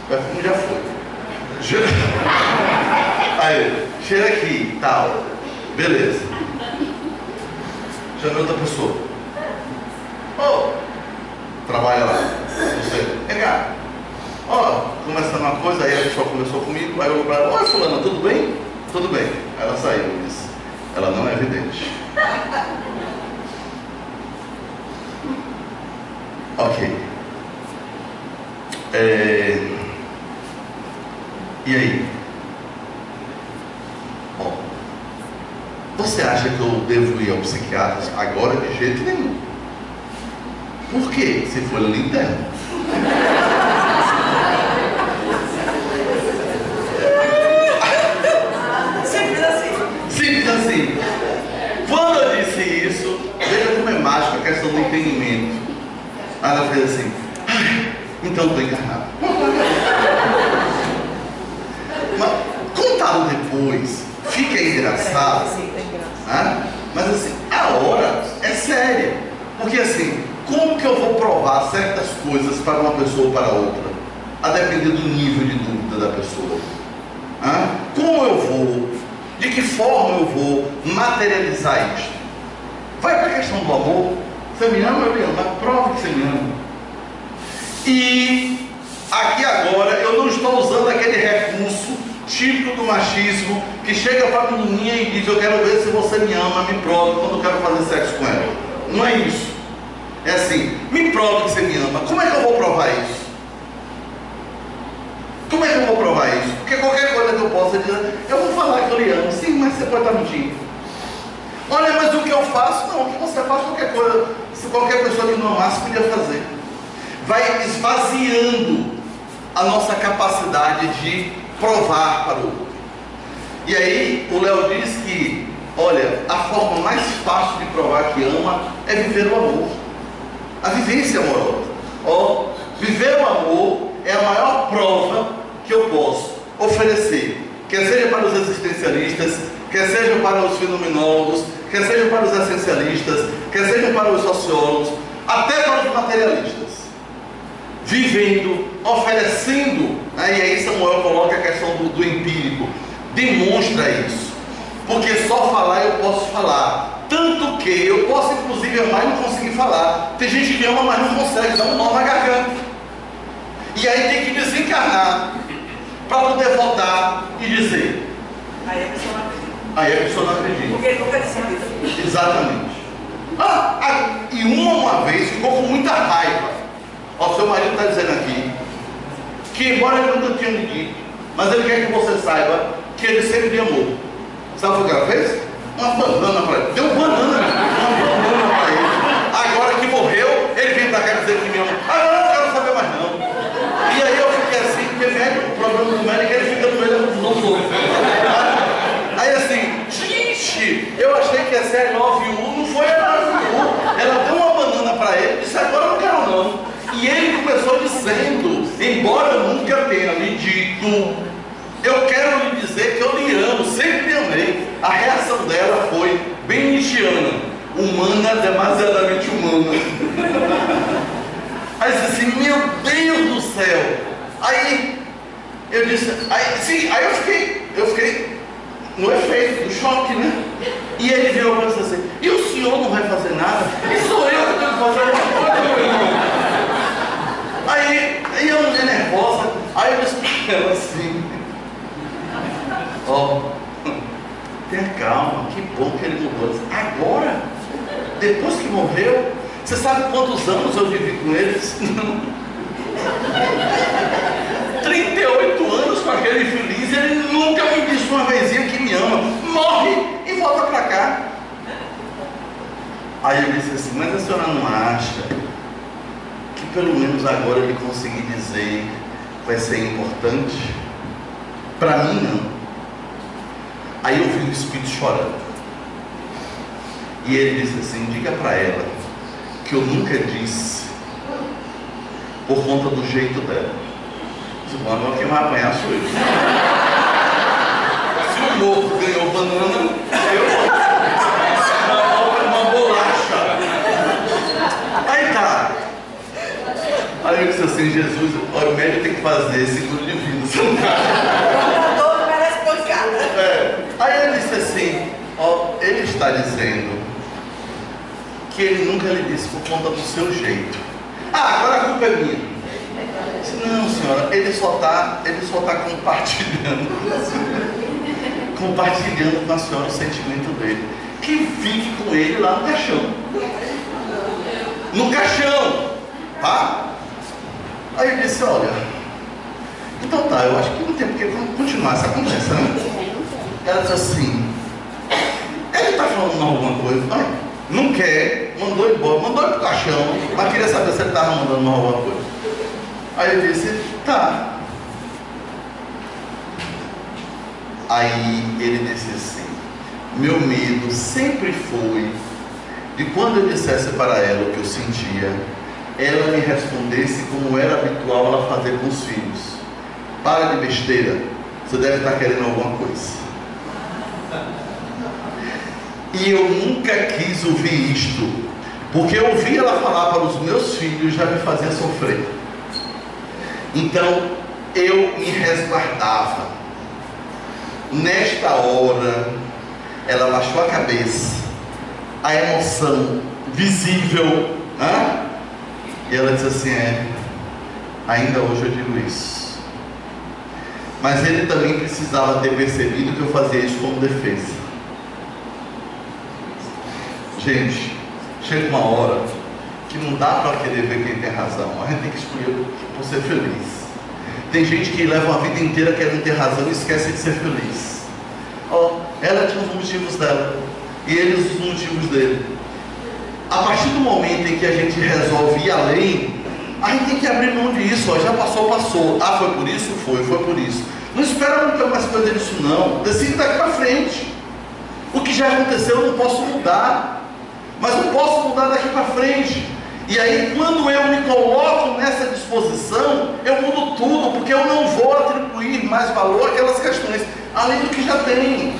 O perfume já foi. Aí, cheira aqui, tal. Beleza. Chamei outra pessoa. Trabalha lá. Você, vem cá. Começando uma coisa, aí a pessoa conversou comigo, aí eu vou pra ela: oi fulana, tudo bem? Tudo bem. Aí ela saiu e disse: ela não é evidente. Ok. E aí? Bom, você acha que eu devo ir ao psiquiatra agora? De jeito nenhum. Por quê? Se for ali interno. Simples assim. Simples assim. Quando eu disse isso, veja como é mágico a questão do entendimento. Aí ela fez assim: então estou encarnado. Mas contado depois, fica engraçado. Mas assim, a hora é séria. Porque assim, como que eu vou provar certas coisas para uma pessoa ou para outra? A depender do nível de dúvida da pessoa. Como eu vou? De que forma eu vou materializar isto? Vai para a questão do amor. Você me ama, eu me amo. Mas prova que você me ama. E aqui agora eu não estou usando aquele recurso típico do machismo que chega para a menininha e diz: eu quero ver se você me ama, me prove quando eu quero fazer sexo com ela. Não é isso. É assim: me prove que você me ama. Como é que eu vou provar isso? Como é que eu vou provar isso? Porque qualquer coisa que eu possa dizer, eu vou falar que eu lhe amo. Sim, mas você pode estar mentindo. Olha, mas o que eu faço? Não, o que você faz, qualquer coisa, se qualquer pessoa que não amasse podia fazer. Vai esvaziando a nossa capacidade de provar para o outro. E aí o Léo diz que, olha, a forma mais fácil de provar que ama é viver o amor. A vivência amorosa. Viver o amor é a maior prova que eu posso oferecer, quer seja para os existencialistas, quer seja para os fenomenólogos, quer seja para os essencialistas, quer seja para os sociólogos, até para os materialistas. Vivendo, oferecendo E aí Samuel coloca a questão do empírico. Demonstra isso. Porque só falar eu posso falar. Tanto que eu posso inclusive amar e não conseguir falar. Tem gente que ama, mas não consegue, dá um nó na garganta. E aí tem que desencarnar para poder voltar e dizer. Aí a pessoa não acredita. Aí a pessoa não acredita. Porque ele nunca disse a vida. Exatamente. E uma vez ficou com muita raiva. Ó, seu marido está dizendo aqui que, embora ele nunca tenha me dito, mas ele quer que você saiba que ele sempre me amou. Sabe o que ela fez? Uma banana para ele. Deu uma banana para ele. Agora que morreu, ele vem para cá dizer que me ama. Não, não quero saber mais não. E aí eu fiquei assim, porque médico, o problema do médico é que ele fica no meio da confusão toda. Aí assim, gente, eu achei que ia ser I love you, não foi I love you. Ela deu uma banana para ele e disse, agora eu não quero não. E ele começou dizendo, embora eu nunca tenha lhe dito, eu quero lhe dizer que eu lhe amo, sempre lhe amei. A reação dela foi bem nietzschiana, humana, demasiadamente humana. Aí disse assim, meu Deus do céu. Aí eu disse, aí eu fiquei no efeito, no choque, né? E ele veio e disse assim, e o senhor não vai fazer nada? E sou eu que tenho que fazer alguma coisa, meu irmão. Aí a mulher nervosa, aí eu disse para ela assim, ó, tenha calma, que bom que ele mudou. Agora, depois que morreu, você sabe quantos anos eu vivi com ele? Não. 38 anos com aquele infeliz, ele nunca me disse uma vezinha que me ama. Morre e volta para cá. Aí eu disse assim, mas a senhora não acha que pelo menos agora ele conseguir dizer vai ser importante? Para mim não. Aí eu vi o Espírito chorando. E ele disse assim, diga para ela que eu nunca disse por conta do jeito dela. Agora quem vai apanhar sou eu. Se o morro ganhou banana, eu uma bolacha. Aí tá. Aí eu disse assim, Jesus, olha, o médico tem que fazer seguro de vida. O não merece pancada. Aí ele disse assim, ó, ele está dizendo que ele nunca lhe disse por conta do seu jeito. Agora a culpa é minha. Não, senhora, ele só está compartilhando com a senhora o sentimento dele. Que fique com ele lá no caixão. No caixão, tá? Aí eu disse, olha, então tá, eu acho que não tem porque continuar essa conversa, né? Ela disse assim, ele está falando alguma coisa? Ai, não quer, mandou embora, mandou pro caixão, mas queria saber se ele estava mandando alguma coisa. Aí eu disse, tá. Aí ele disse assim, meu medo sempre foi de quando eu dissesse para ela o que eu sentia, ela me respondesse como era habitual ela fazer com os filhos. Para de besteira, você deve estar querendo alguma coisa. E eu nunca quis ouvir isto, porque eu ouvir ela falar para os meus filhos já me fazia sofrer. Então eu me resguardava. Nesta hora ela baixou a cabeça, a emoção visível, e ela disse assim, ainda hoje eu digo isso. Mas ele também precisava ter percebido que eu fazia isso como defesa. Gente, chega uma hora que não dá para querer ver quem tem razão. A gente tem que escolher por ser feliz. Tem gente que leva uma vida inteira querendo ter razão e esquece de ser feliz. Ela tinha os motivos dela e ele os motivos dele. A partir do momento em que a gente resolve ir além, a gente tem que abrir mão disso. Já passou, passou. Foi por isso? Foi por isso. Não espera não ter mais coisa disso não. Decide daqui para frente. O que já aconteceu eu não posso mudar, mas eu posso mudar daqui para frente. E aí quando eu me coloco nessa disposição, eu mudo tudo, porque eu não vou atribuir mais valor àquelas questões, além do que já tem.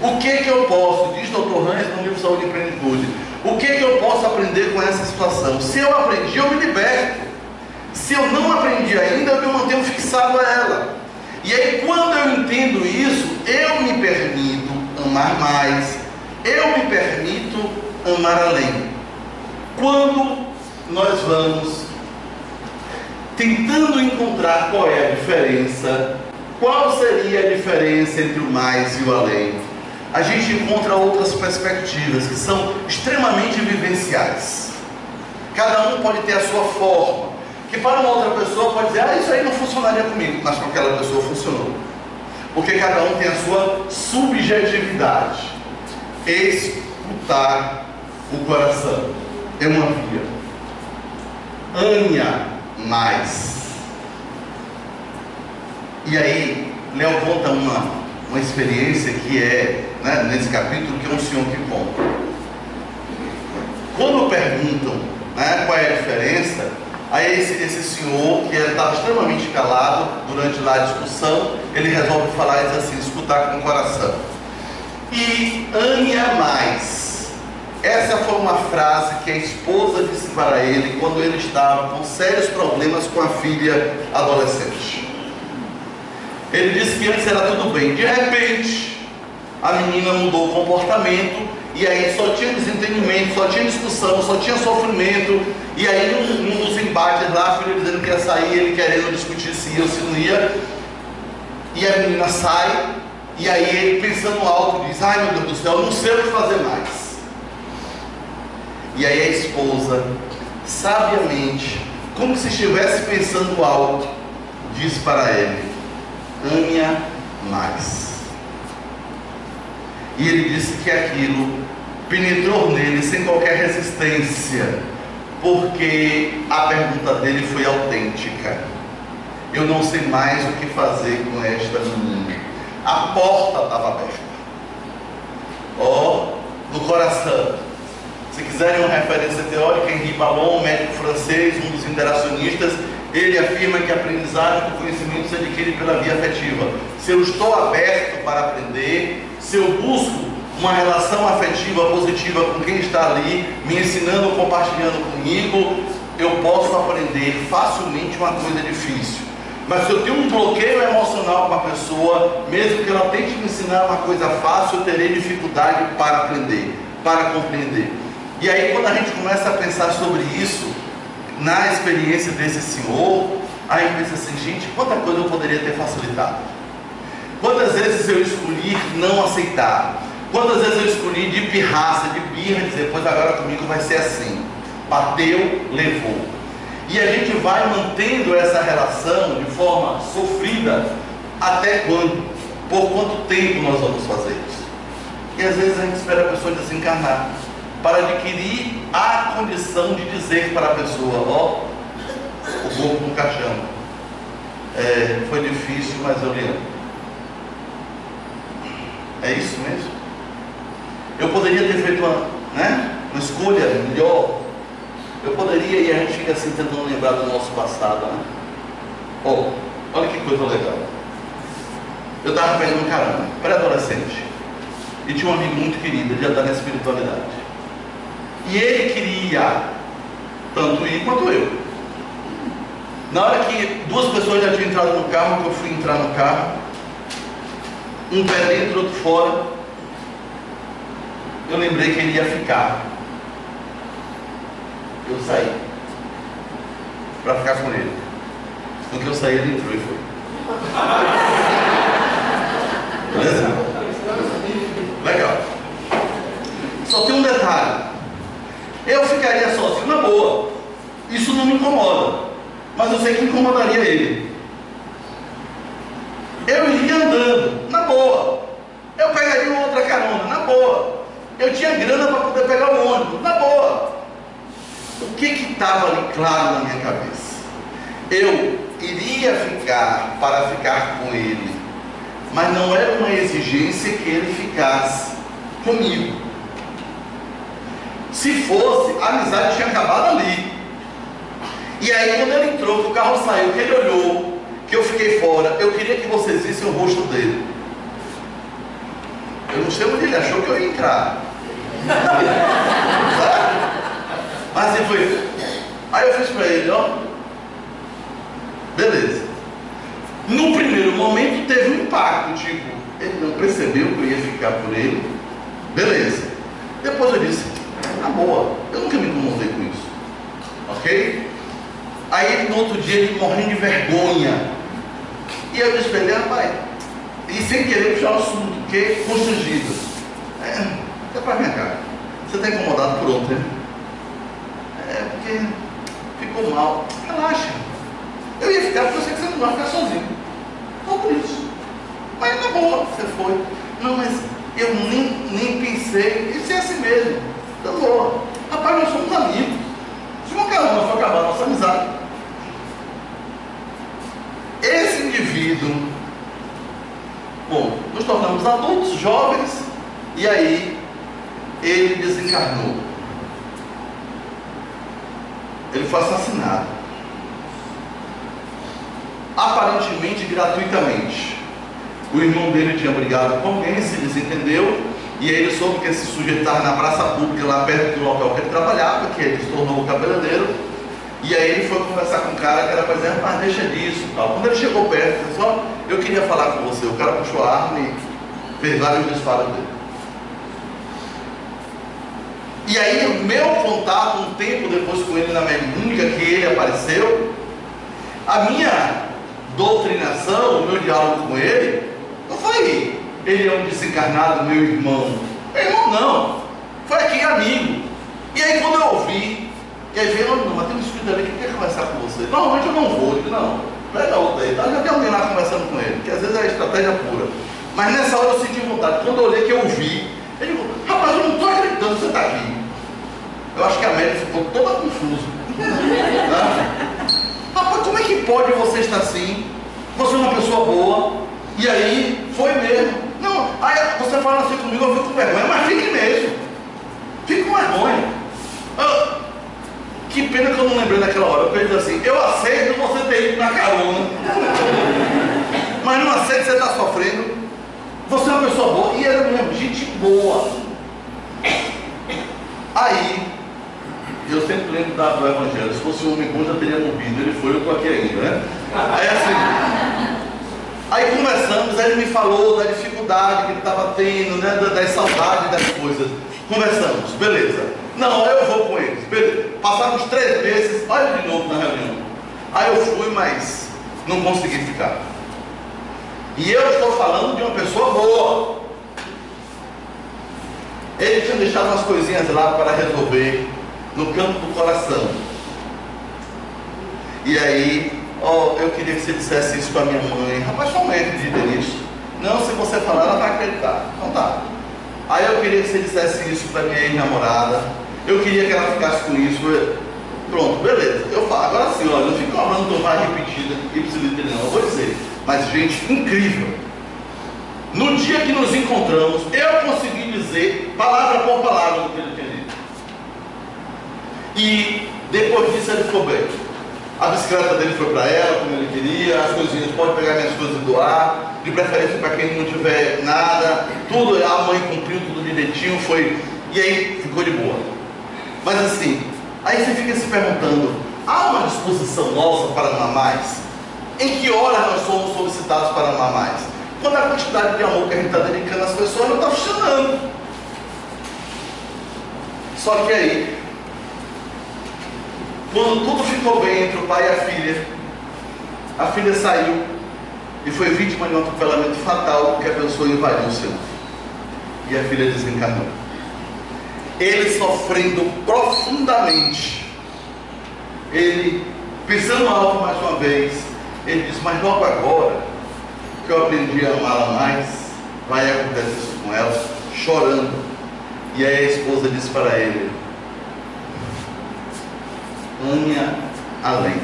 O que eu posso, diz Dr. Hans no livro Saúde e Plenitude, o que eu posso aprender com essa situação? Se eu aprendi, eu me liberto. Se eu não aprendi ainda, eu me mantenho fixado a ela. E aí, quando eu entendo isso, eu me permito amar mais, eu me permito amar além. Quando nós vamos tentando encontrar qual é a diferença, qual seria a diferença entre o mais e o além, a gente encontra outras perspectivas que são extremamente vivenciais. Cada um pode ter a sua forma, que para uma outra pessoa pode dizer, isso aí não funcionaria comigo, mas com aquela pessoa funcionou. Porque cada um tem a sua subjetividade. Escutar o coração é uma via. Ame mais. E aí, Léo conta uma experiência que é, né, nesse capítulo, que é um senhor que conta. Quando perguntam, né, qual é a diferença, aí esse senhor, que estava extremamente calado durante lá a discussão, ele resolve falar e diz assim, escutar com o coração. E ame a mais. Essa foi uma frase que a esposa disse para ele quando ele estava com sérios problemas com a filha adolescente. Ele disse que antes era tudo bem. De repente, a menina mudou o comportamento e aí só tinha desentendimento, só tinha discussão, só tinha sofrimento. E aí, num dos embates lá, a filha dizendo que ia sair, ele querendo discutir se ia ou se não ia. E a menina sai, e aí ele pensando alto diz, ai meu Deus do céu, eu não sei o que fazer mais. E aí a esposa, sabiamente, como se estivesse pensando alto, diz para ele, ame-a mais. E ele disse que aquilo penetrou nele sem qualquer resistência, porque a pergunta dele foi autêntica. Eu não sei mais o que fazer com esta menina. A porta estava aberta. No coração. Se quiserem uma referência teórica, Henri Ballon, médico francês, um dos interacionistas, ele afirma que a aprendizagem do conhecimento se adquire pela via afetiva. Se eu estou aberto para aprender, se eu busco uma relação afetiva positiva com quem está ali, me ensinando ou compartilhando comigo, eu posso aprender facilmente uma coisa difícil. Mas se eu tenho um bloqueio emocional com a pessoa, mesmo que ela tente me ensinar uma coisa fácil, eu terei dificuldade para aprender, para compreender. E aí, quando a gente começa a pensar sobre isso, na experiência desse senhor, aí pensa assim, gente, quanta coisa eu poderia ter facilitado. Quantas vezes eu escolhi não aceitar. Quantas vezes eu escolhi de pirraça, de birra, dizer, pois agora comigo vai ser assim. Bateu, levou. E a gente vai mantendo essa relação de forma sofrida até quando? Por quanto tempo nós vamos fazer isso? E às vezes a gente espera a pessoa desencarnar para adquirir a condição de dizer para a pessoa, o corpo no caixão. Foi difícil, mas eu lhe amo. É isso mesmo? Eu poderia ter feito uma escolha melhor. Eu poderia, e a gente fica assim tentando lembrar do nosso passado, né? Olha que coisa legal. Eu estava pegando um caramba, pré-adolescente, e tinha um amigo muito querido, ele já está na espiritualidade. E ele queria tanto ir quanto eu. Na hora que duas pessoas já tinham entrado no carro, que eu fui entrar no carro, um pé dentro, outro fora, eu lembrei que ele ia ficar. Eu saí para ficar com ele. No que eu saí, ele entrou e foi. Beleza? Legal. Só tem um detalhe. Eu ficaria sozinho na boa. Isso não me incomoda. Mas eu sei que incomodaria ele. Eu iria andando, na boa. Eu pegaria uma outra carona, na boa. Eu tinha grana para poder pegar o ônibus, na boa. O que estava ali claro na minha cabeça? Eu iria ficar para ficar com ele, mas não era uma exigência que ele ficasse comigo. Se fosse, a amizade tinha acabado ali. E aí quando ele entrou, que o carro saiu, que ele olhou, que eu fiquei fora, eu queria que vocês vissem o rosto dele. Eu não sei onde ele achou que eu ia entrar. Mas assim foi. Aí eu fiz para ele, beleza. No primeiro momento impacto, tipo, ele não percebeu que eu ia ficar por ele, beleza. Depois eu disse, na boa, eu nunca me incomodei com isso, ok? Aí no outro dia ele morrendo de vergonha, e eu disse para ele, rapaz, e sem querer puxar o assunto, porque constrangido, é para minha cara, você está incomodado por ontem, né? Porque ficou mal, relaxa, eu ia ficar porque eu sei que você não vai ficar sozinho, só por isso, mas na boa, você foi, não, mas eu nem pensei, isso é assim mesmo, tá boa, rapaz, nós somos amigos, se uma carona for acabar a nossa amizade, esse indivíduo, bom, nos tornamos adultos, jovens, e aí ele desencarnou. Ele foi assassinado. Aparentemente gratuitamente. O irmão dele tinha brigado com alguém, se desentendeu, e aí ele soube que esse sujeito estava na praça pública, lá perto do local que ele trabalhava, que ele se tornou o cabeleireiro. E aí ele foi conversar com o cara que era para dizer, rapaz, deixa disso e tal. Quando ele chegou perto, ele disse, ó, eu queria falar com você. O cara puxou a arma e fez vários disparos dele. E aí o meu contato, um tempo depois com ele na mediúnica, que ele apareceu, a minha doutrinação, o meu diálogo com ele, não foi ele é um desencarnado, meu irmão. Meu irmão não, foi aqui amigo. E aí quando eu ouvi, e aí veio, não, mas tem um espírito ali que quer conversar com você. Normalmente eu não vou, eu digo, não, pega outra aí, tá? Já tem alguém lá conversando com ele, que às vezes é estratégia pura. Mas nessa hora eu senti vontade, quando eu olhei que eu vi, ele falou, rapaz, eu não estou acreditando que você está aqui. Eu acho que a média ficou toda confusa. Rapaz, como é que pode você estar assim? Você é uma pessoa boa, e aí foi mesmo. Não, aí você fala assim comigo, eu fico com vergonha, mas fique mesmo. Fique com vergonha. Que pena que eu não lembrei naquela hora, porque ele diz assim, eu aceito você ter ido na carona, mas não aceito que você está sofrendo. Você é uma pessoa boa, e era mesmo, gente boa. Aí, eu sempre lembro do Evangelho, se fosse um homem bom já teria morrido, ele foi, eu estou aqui ainda, né? Aí assim, aí conversamos, aí ele me falou da dificuldade que ele estava tendo, né, das saudades das coisas. Conversamos, beleza. Não, eu vou com eles, beleza. Passamos 3 meses, olha de novo na reunião. Aí eu fui, mas não consegui ficar. E eu estou falando de uma pessoa boa. Ele tinha deixado umas coisinhas lá para resolver no campo do coração. E aí, eu queria que você dissesse isso para minha mãe. Rapaz, sua mãe acredita nisso? Não, se você falar, ela vai acreditar. Então tá. Aí eu queria que você dissesse isso para minha ex-namorada. Eu queria que ela ficasse com isso. Pronto, beleza. Eu falo, agora sim, olha, não fico falando tão mais repetida ipsiliter não, eu vou dizer. Mas gente, incrível. No dia que nos encontramos, eu consegui dizer, palavra por palavra, o que ele tinha dito. E depois disso ele ficou bem. A bicicleta dele foi para ela, como ele queria, as coisinhas, pode pegar minhas coisas e doar, de preferência para quem não tiver nada, tudo, a mãe cumpriu tudo direitinho, foi, e aí ficou de boa. Mas assim, aí você fica se perguntando, há uma disposição nossa para amar mais? Em que hora nós somos solicitados para amar mais? Quando a quantidade de amor que a gente está dedicando às pessoas não está funcionando. Só que aí, quando tudo ficou bem entre o pai e a filha saiu e foi vítima de um atropelamento fatal porque a pessoa invadiu o seu. E a filha desencarnou. Ele sofrendo profundamente. Ele pisando alto mais uma vez. Ele disse, mas logo agora que eu aprendi a amá-la mais, vai acontecer isso com ela, chorando. E aí a esposa disse para ele, ame-a além.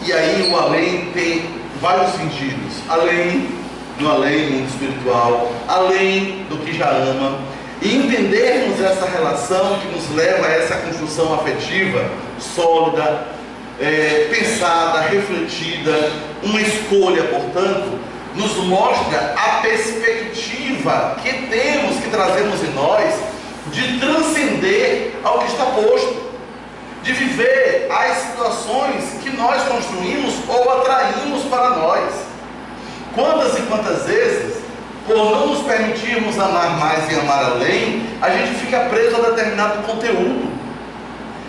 E aí o além tem vários sentidos. Além, no além, mundo espiritual, além do que já ama. E entendermos essa relação que nos leva a essa construção afetiva sólida, pensada, refletida, uma escolha, portanto, nos mostra a perspectiva que temos, que trazemos em nós, de transcender ao que está posto, de viver as situações que nós construímos ou atraímos para nós. Quantas e quantas vezes, por não nos permitirmos amar mais e amar além, a gente fica preso a determinado conteúdo,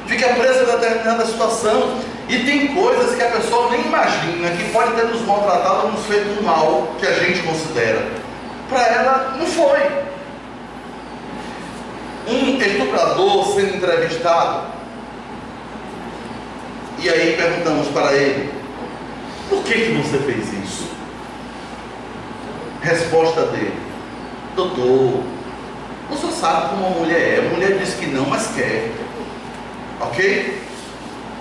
fica preso a determinada situação, e tem coisas que a pessoa nem imagina que pode ter nos maltratado ou nos feito um mal que a gente considera. Para ela não foi. Um estuprador sendo entrevistado, e aí perguntamos para ele: por que você fez isso? Resposta dele: doutor, o senhor sabe como uma mulher é. A mulher diz que não, mas quer. Ok?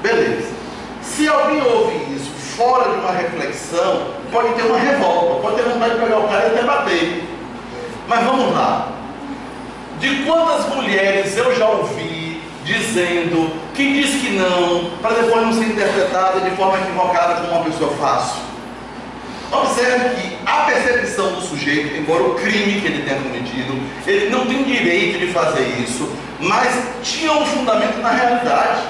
Beleza. Se alguém ouve isso fora de uma reflexão, pode ter uma revolta, pode ter vontade de pegar o cara e até bater. Mas vamos lá. De quantas mulheres eu já ouvi dizendo que diz que não, para depois não ser interpretada de forma equivocada como uma pessoa fácil? Observe que a percepção do sujeito, embora o crime que ele tenha cometido, ele não tem direito de fazer isso, mas tinha um fundamento na realidade.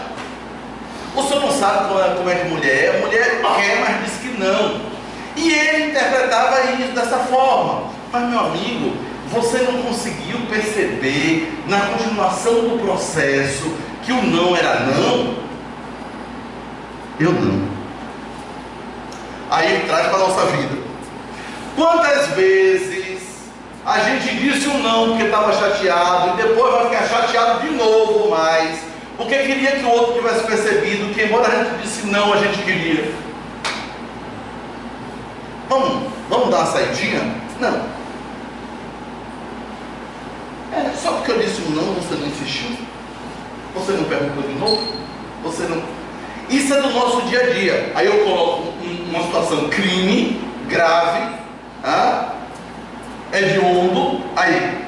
O senhor não sabe como é que mulher é? A mulher quer, mas diz que não. E ele interpretava isso dessa forma. Mas, meu amigo, você não conseguiu perceber na continuação do processo que o não era não? Eu não. Aí ele traz para a nossa vida. Quantas vezes a gente disse um não porque estava chateado e depois vai ficar chateado de novo mais, porque queria que o outro tivesse percebido que, embora a gente disse não, a gente queria. Vamos dar uma saidinha? Não. Só porque eu disse um não, você não insistiu? Você não perguntou de novo? Você não... Isso é do nosso dia a dia. Aí eu coloco uma situação crime, grave, hediondo, aí.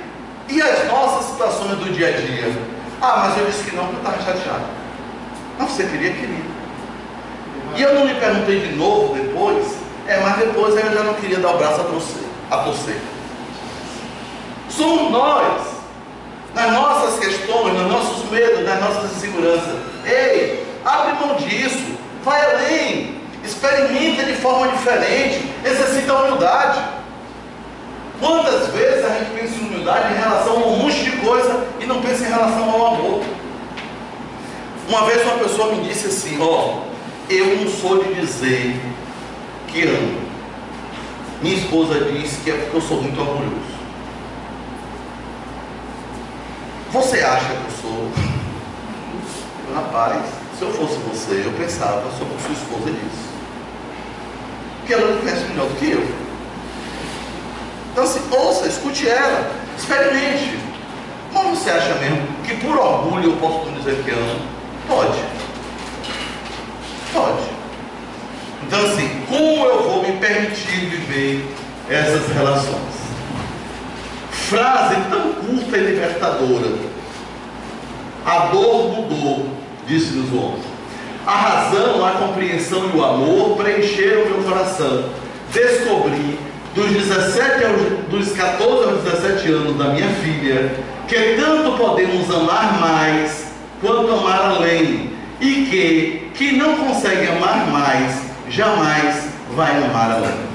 E as nossas situações do dia a dia? Mas eu disse que não porque eu estava chateado. Não, você queria. E eu não me perguntei de novo depois, mas depois eu já não queria dar o braço a torcer. Somos nós, nas nossas questões, nos nossos medos, nas nossas inseguranças. Ei, abre mão disso, vai além, experimenta de forma diferente, exercita a humildade. Quantas vezes a gente pensa em humildade em relação a um monte de coisa e não pensa em relação ao amor? Uma vez uma pessoa me disse assim: eu não sou de dizer que amo. Minha esposa disse que é porque eu sou muito orgulhoso. Você acha que eu sou? Rapaz, se eu fosse você, eu pensava sobre o que sua esposa disse, porque ela me conhece melhor do que eu. Então assim, ouça, escute ela, experimente. Mas você acha mesmo que por orgulho eu posso não dizer que amo? Pode. Então assim, como eu vou me permitir viver essas relações? Frase tão curta e libertadora: a dor mudou, disse-nos o homem. A razão, a compreensão e o amor preencheram meu coração. Descobri dos 14 aos 17 anos da minha filha que tanto podemos amar mais quanto amar além, e que não consegue amar mais jamais vai amar além.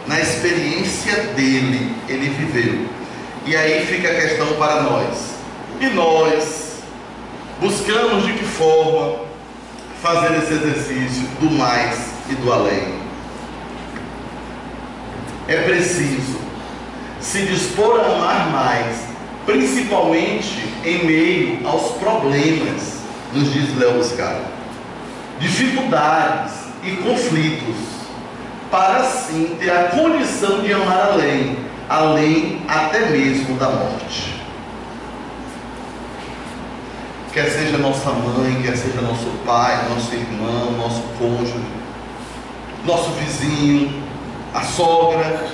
Na experiência dele, ele viveu. E aí fica a questão para nós. E nós buscamos de que forma fazer esse exercício do mais e do além? É preciso se dispor a amar mais, principalmente em meio aos problemas, nos diz Léo Buscaglia, dificuldades e conflitos, para assim ter a condição de amar além até mesmo da morte. Quer seja nossa mãe, quer seja nosso pai, nosso irmão, nosso cônjuge, nosso vizinho, a sogra,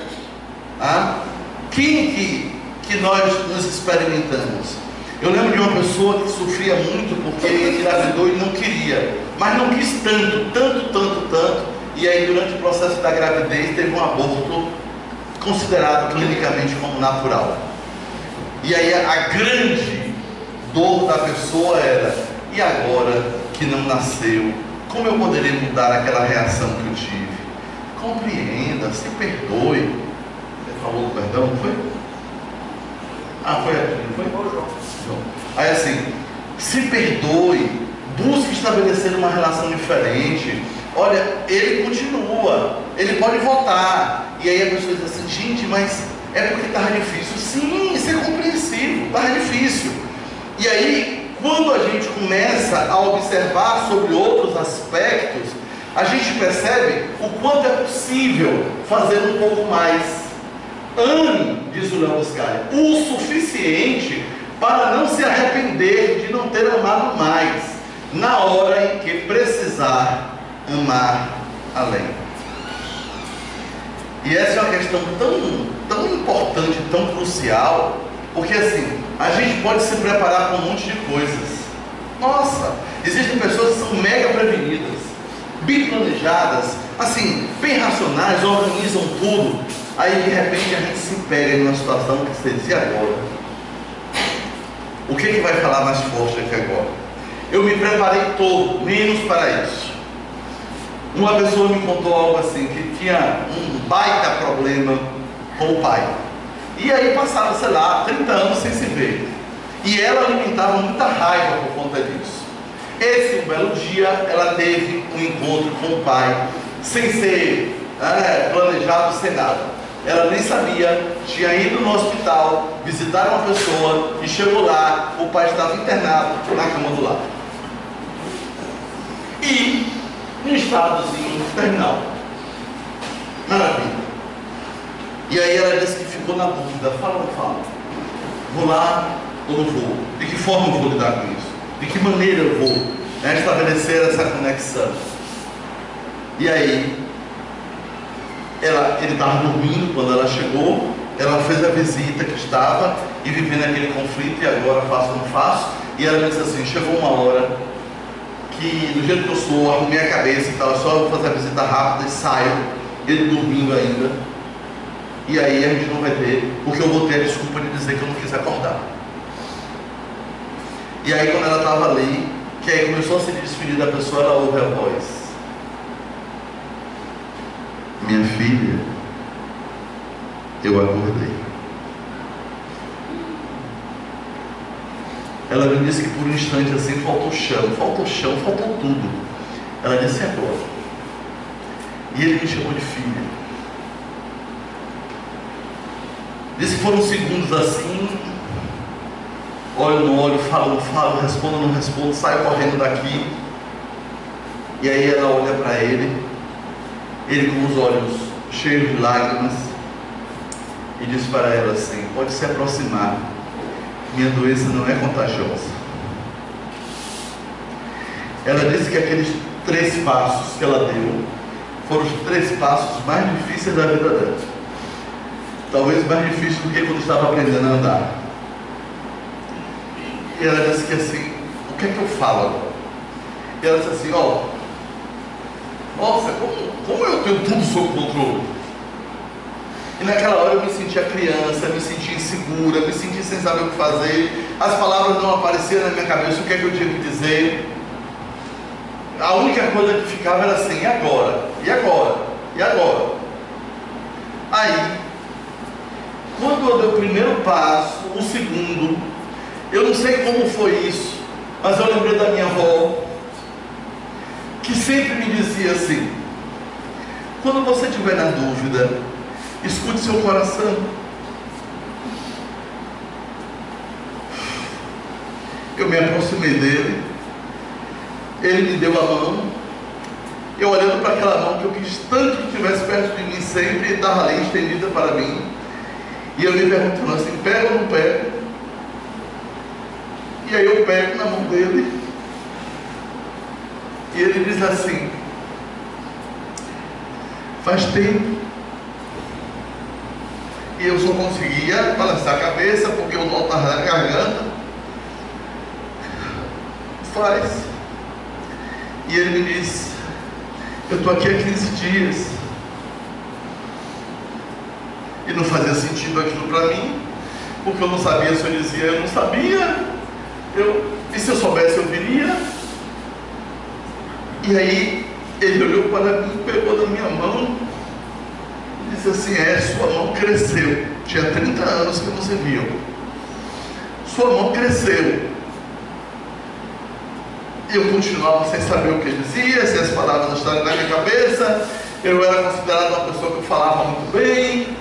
quem que nós nos experimentamos? Eu lembro de uma pessoa que sofria muito porque engravidou e não queria, mas não quis tanto, e aí durante o processo da gravidez teve um aborto considerado clinicamente como natural. E aí a grande dor da pessoa era: e agora que não nasceu, como eu poderia mudar aquela reação que eu tive? Compreenda, se perdoe. Você falou do perdão, não foi? Ah, foi aqui, não foi? João. Aí assim, se perdoe, busque estabelecer uma relação diferente. Olha, ele continua, ele pode voltar. E aí a pessoa diz assim, gente, mas é porque estava difícil. Sim, isso é compreensível, estava difícil. E aí, quando a gente começa a observar sobre outros aspectos, a gente percebe o quanto é possível fazer um pouco mais. Ame, diz o Léo Buscaglia, o suficiente para não se arrepender de não ter amado mais, na hora em que precisar amar além. E essa é uma questão tão importante, tão crucial, porque assim, a gente pode se preparar para um monte de coisas. Nossa, existem pessoas que são mega prevenidas, bem planejadas, assim, bem racionais, organizam tudo. Aí de repente a gente se pega em uma situação que você diz, e agora? O que vai falar mais forte aqui agora? Eu me preparei todo, menos para isso. Uma pessoa me contou algo assim, que tinha um baita problema com o pai. E aí passava, sei lá, 30 anos sem se ver. E ela alimentava muita raiva por conta disso. Esse um belo dia, ela teve um encontro com o pai, sem ser planejado, sem nada. Ela nem sabia, tinha ido no hospital, visitar uma pessoa, e chegou lá, o pai estava internado na cama do lado. E em estadozinho terminal. Maravilha. E aí ela disse que ficou na dúvida, fala ou não fala? Vou lá ou não vou? De que forma eu vou lidar com isso? De que maneira eu vou estabelecer essa conexão? E aí, ele estava dormindo quando ela chegou, ela fez a visita que estava e vivendo aquele conflito, e agora faço ou não faço? E ela disse assim, chegou uma hora que do jeito que eu sou, arrumei a cabeça e tal, só vou fazer a visita rápida e saio, ele dormindo ainda, e aí a gente não vai ter, porque eu vou ter a desculpa de dizer que eu não quis acordar. E aí quando ela estava ali, que aí começou a se despedir da pessoa, ela ouve a voz: minha filha, eu acordei. Ela me disse que por um instante assim faltou chão, faltou tudo. Ela disse agora. E ele me chamou de filha. Disse que foram segundos assim, olho no olho, falo não falo, respondo não respondo, saio correndo daqui. E aí ela olha para ele com os olhos cheios de lágrimas, e diz para ela assim: pode se aproximar, minha doença não é contagiosa. Ela disse que aqueles 3 passos que ela deu foram os 3 passos mais difíceis da vida dela, talvez mais difíceis do que quando estava aprendendo a andar. E ela disse que assim, o que é que eu falo agora? E ela disse assim, nossa, como eu tenho tudo sob controle? E naquela hora eu me sentia criança, me sentia insegura, me sentia sem saber o que fazer, as palavras não apareciam na minha cabeça, o que é que eu tinha que dizer. A única coisa que ficava era assim, e agora? E agora? E agora? Aí, quando eu dei o primeiro passo, o segundo, eu não sei como foi isso, mas eu lembrei da minha avó, que sempre me dizia assim: quando você estiver na dúvida, escute seu coração. Eu me aproximei dele, ele me deu a mão, eu olhando para aquela mão que eu quis tanto que estivesse perto de mim sempre, e estava ali estendida para mim, e eu me perguntando assim, pego ou não pego? E aí eu pego na mão dele, e ele diz assim: faz tempo. E eu só conseguia balançar a cabeça porque o nó estava na garganta. Faz. E ele me diz: eu estou aqui há 15 dias. E não fazia sentido aquilo para mim, porque eu não sabia se eu dizia eu não sabia, e se eu soubesse eu viria. E aí ele olhou para mim, pegou na minha mão e disse assim: sua mão cresceu. Tinha 30 anos que você viu. Sua mão cresceu. E eu continuava sem saber o que ele dizia, sem as palavras estarem na minha cabeça. Eu era considerado uma pessoa que falava muito bem.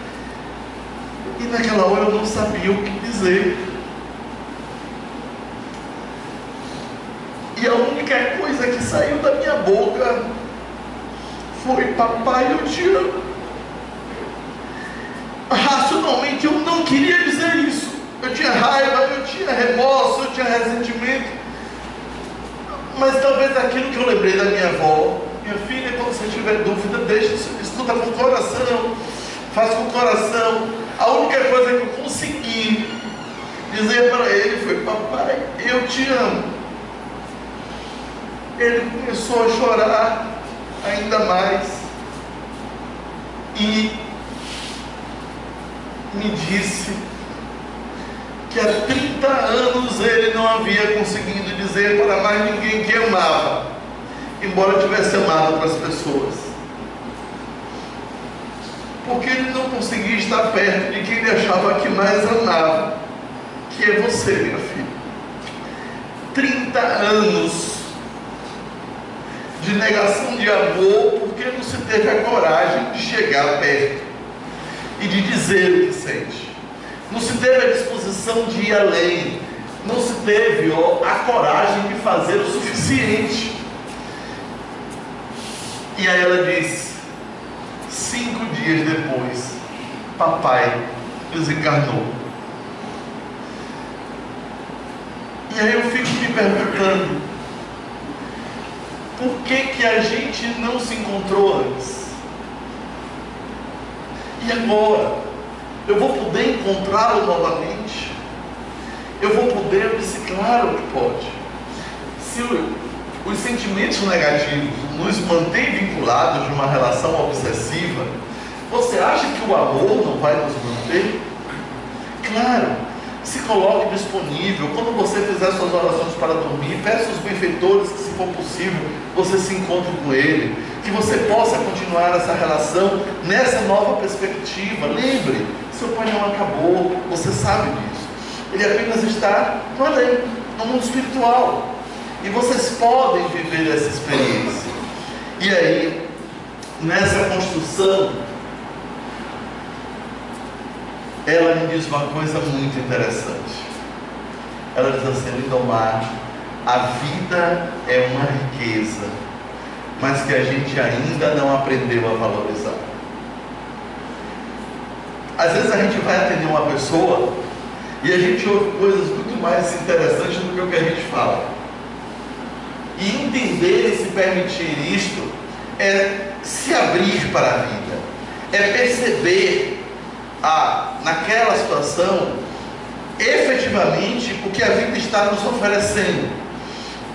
E naquela hora eu não sabia o que dizer. E a única coisa que saiu da minha boca foi: papai, eu te amo. Racionalmente eu não queria dizer isso. Eu tinha raiva, eu tinha remorso, eu tinha ressentimento. Mas talvez aquilo que eu lembrei da minha avó: minha filha, quando você tiver dúvida, deixa, escuta com o coração, faz com o coração. A única coisa que eu consegui dizer para ele foi: papai, eu te amo. Ele começou a chorar ainda mais e me disse que há 30 anos ele não havia conseguido dizer para mais ninguém que amava, embora tivesse amado outras pessoas, porque ele não conseguia estar perto de quem ele achava que mais amava, que é você, minha filha. 30 anos de negação de amor, porque não se teve a coragem de chegar perto e de dizer o que sente. Não se teve a disposição de ir além. Não se teve a coragem de fazer o suficiente. E aí ela disse: 5 dias depois, papai desencarnou. E aí eu fico me perguntando: por que a gente não se encontrou antes? E agora? Eu vou poder encontrá-lo novamente? Eu vou poder? Eu disse: claro que pode. Se os sentimentos negativos nos mantêm vinculados de uma relação obsessiva, você acha que o amor não vai nos manter? Claro. Se coloque disponível. Quando você fizer suas orações para dormir, peça aos benfeitores que, se for possível, você se encontre com ele, que você possa continuar essa relação nessa nova perspectiva. Lembre, seu pai não acabou, você sabe disso. Ele apenas está no além, no mundo espiritual, e vocês podem viver essa experiência. E aí, nessa construção, ela me diz uma coisa muito interessante. Ela diz assim: Lindomar, a vida é uma riqueza, mas que a gente ainda não aprendeu a valorizar. Às vezes a gente vai atender uma pessoa e a gente ouve coisas muito mais interessantes do que o que a gente fala. E entender e se permitir isto é se abrir para a vida, é perceber naquela situação efetivamente o que a vida está nos oferecendo.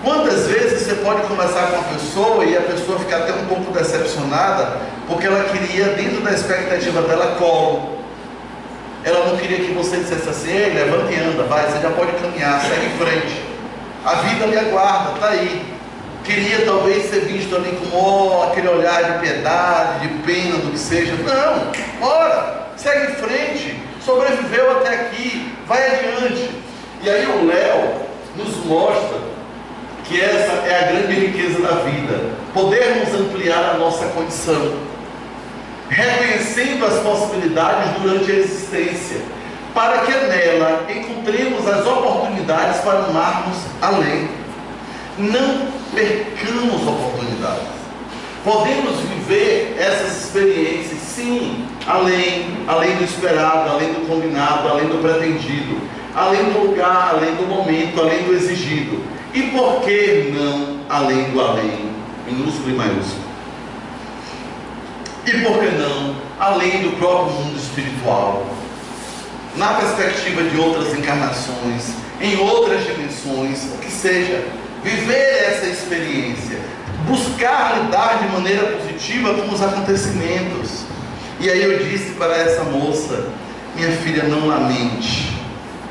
Quantas vezes você pode conversar com uma pessoa e a pessoa ficar até um pouco decepcionada, porque ela queria, dentro da expectativa dela, colo. Ela não queria que você dissesse assim: ei, levanta e anda, vai, você já pode caminhar, segue em frente, a vida lhe aguarda, está aí. Queria talvez ser visto ali com aquele olhar de piedade, de pena, do que seja. Não, bora, segue em frente, sobreviveu até aqui, vai adiante. E aí o Léo nos mostra que essa é a grande riqueza da vida, podermos ampliar a nossa condição, reconhecendo as possibilidades durante a existência, para que nela encontremos as oportunidades para amarmos além. Não percamos oportunidades. Podemos viver essas experiências, sim, além do esperado, além do combinado, além do pretendido, além do lugar, além do momento, além do exigido. E por que não além do além, minúsculo e maiúsculo? E por que não além do próprio mundo espiritual, na perspectiva de outras encarnações, em outras dimensões, o que seja, viver essa experiência, buscar lidar de maneira positiva com os acontecimentos. E aí eu disse para essa moça: minha filha, não lamente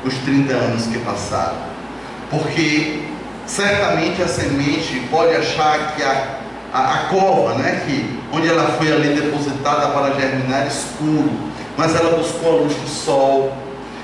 os 30 anos que passaram, porque certamente a semente pode achar que a cova, né, onde ela foi ali depositada para germinar, escuro, mas ela buscou a luz do sol.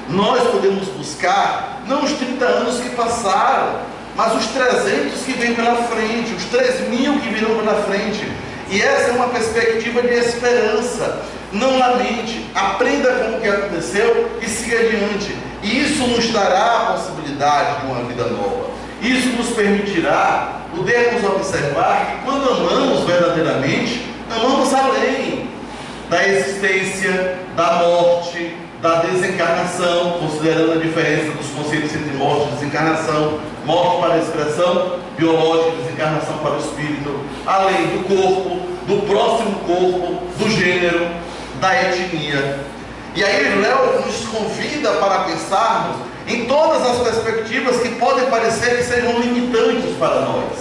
Nós podemos buscar não os 30 anos que passaram, mas os 300 que vêm pela frente, os 3.000 que virão pela frente. E essa é uma perspectiva de esperança. Não lamente, aprenda com o que aconteceu e siga adiante. E isso nos dará a possibilidade de uma vida nova. Isso nos permitirá podermos observar que quando amamos verdadeiramente, amamos além da existência, da morte, da desencarnação, considerando a diferença dos conceitos entre morte e desencarnação. Morte para a expressão biológica, desencarnação para o espírito, além do corpo, do próximo corpo, do gênero, da etnia. E aí Léo nos convida para pensarmos em todas as perspectivas que podem parecer que sejam limitantes para nós,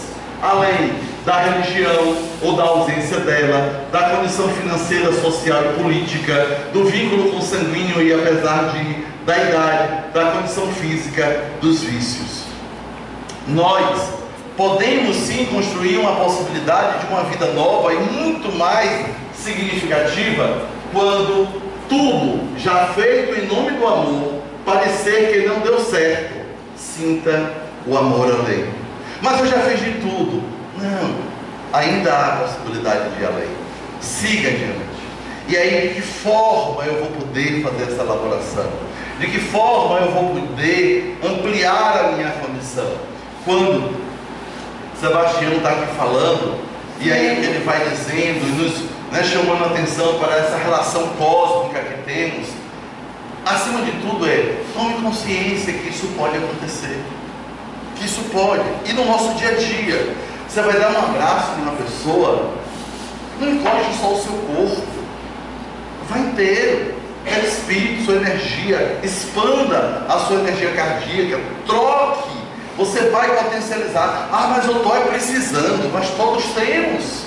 além da religião ou da ausência dela, da condição financeira, social e política, do vínculo consanguíneo e apesar da idade, da condição física, dos vícios. Nós podemos sim construir uma possibilidade de uma vida nova e muito mais significativa quando tudo já feito em nome do amor parecer que não deu certo. Sinta o amor além. Mas eu já fiz de tudo. Não, ainda há a possibilidade de ir além. Siga adiante. E aí, de que forma eu vou poder fazer essa elaboração? De que forma eu vou poder ampliar a minha condição? Quando Sebastião está aqui falando, e aí ele vai dizendo, nos chamando a atenção para essa relação cósmica que temos, acima de tudo tome consciência que isso pode acontecer, que isso pode, e no nosso dia a dia, você vai dar um abraço de uma pessoa, não encoste só o seu corpo, vai inteiro, é espírito, sua energia, expanda a sua energia cardíaca, troque, você vai potencializar. Mas eu estou precisando, mas todos temos.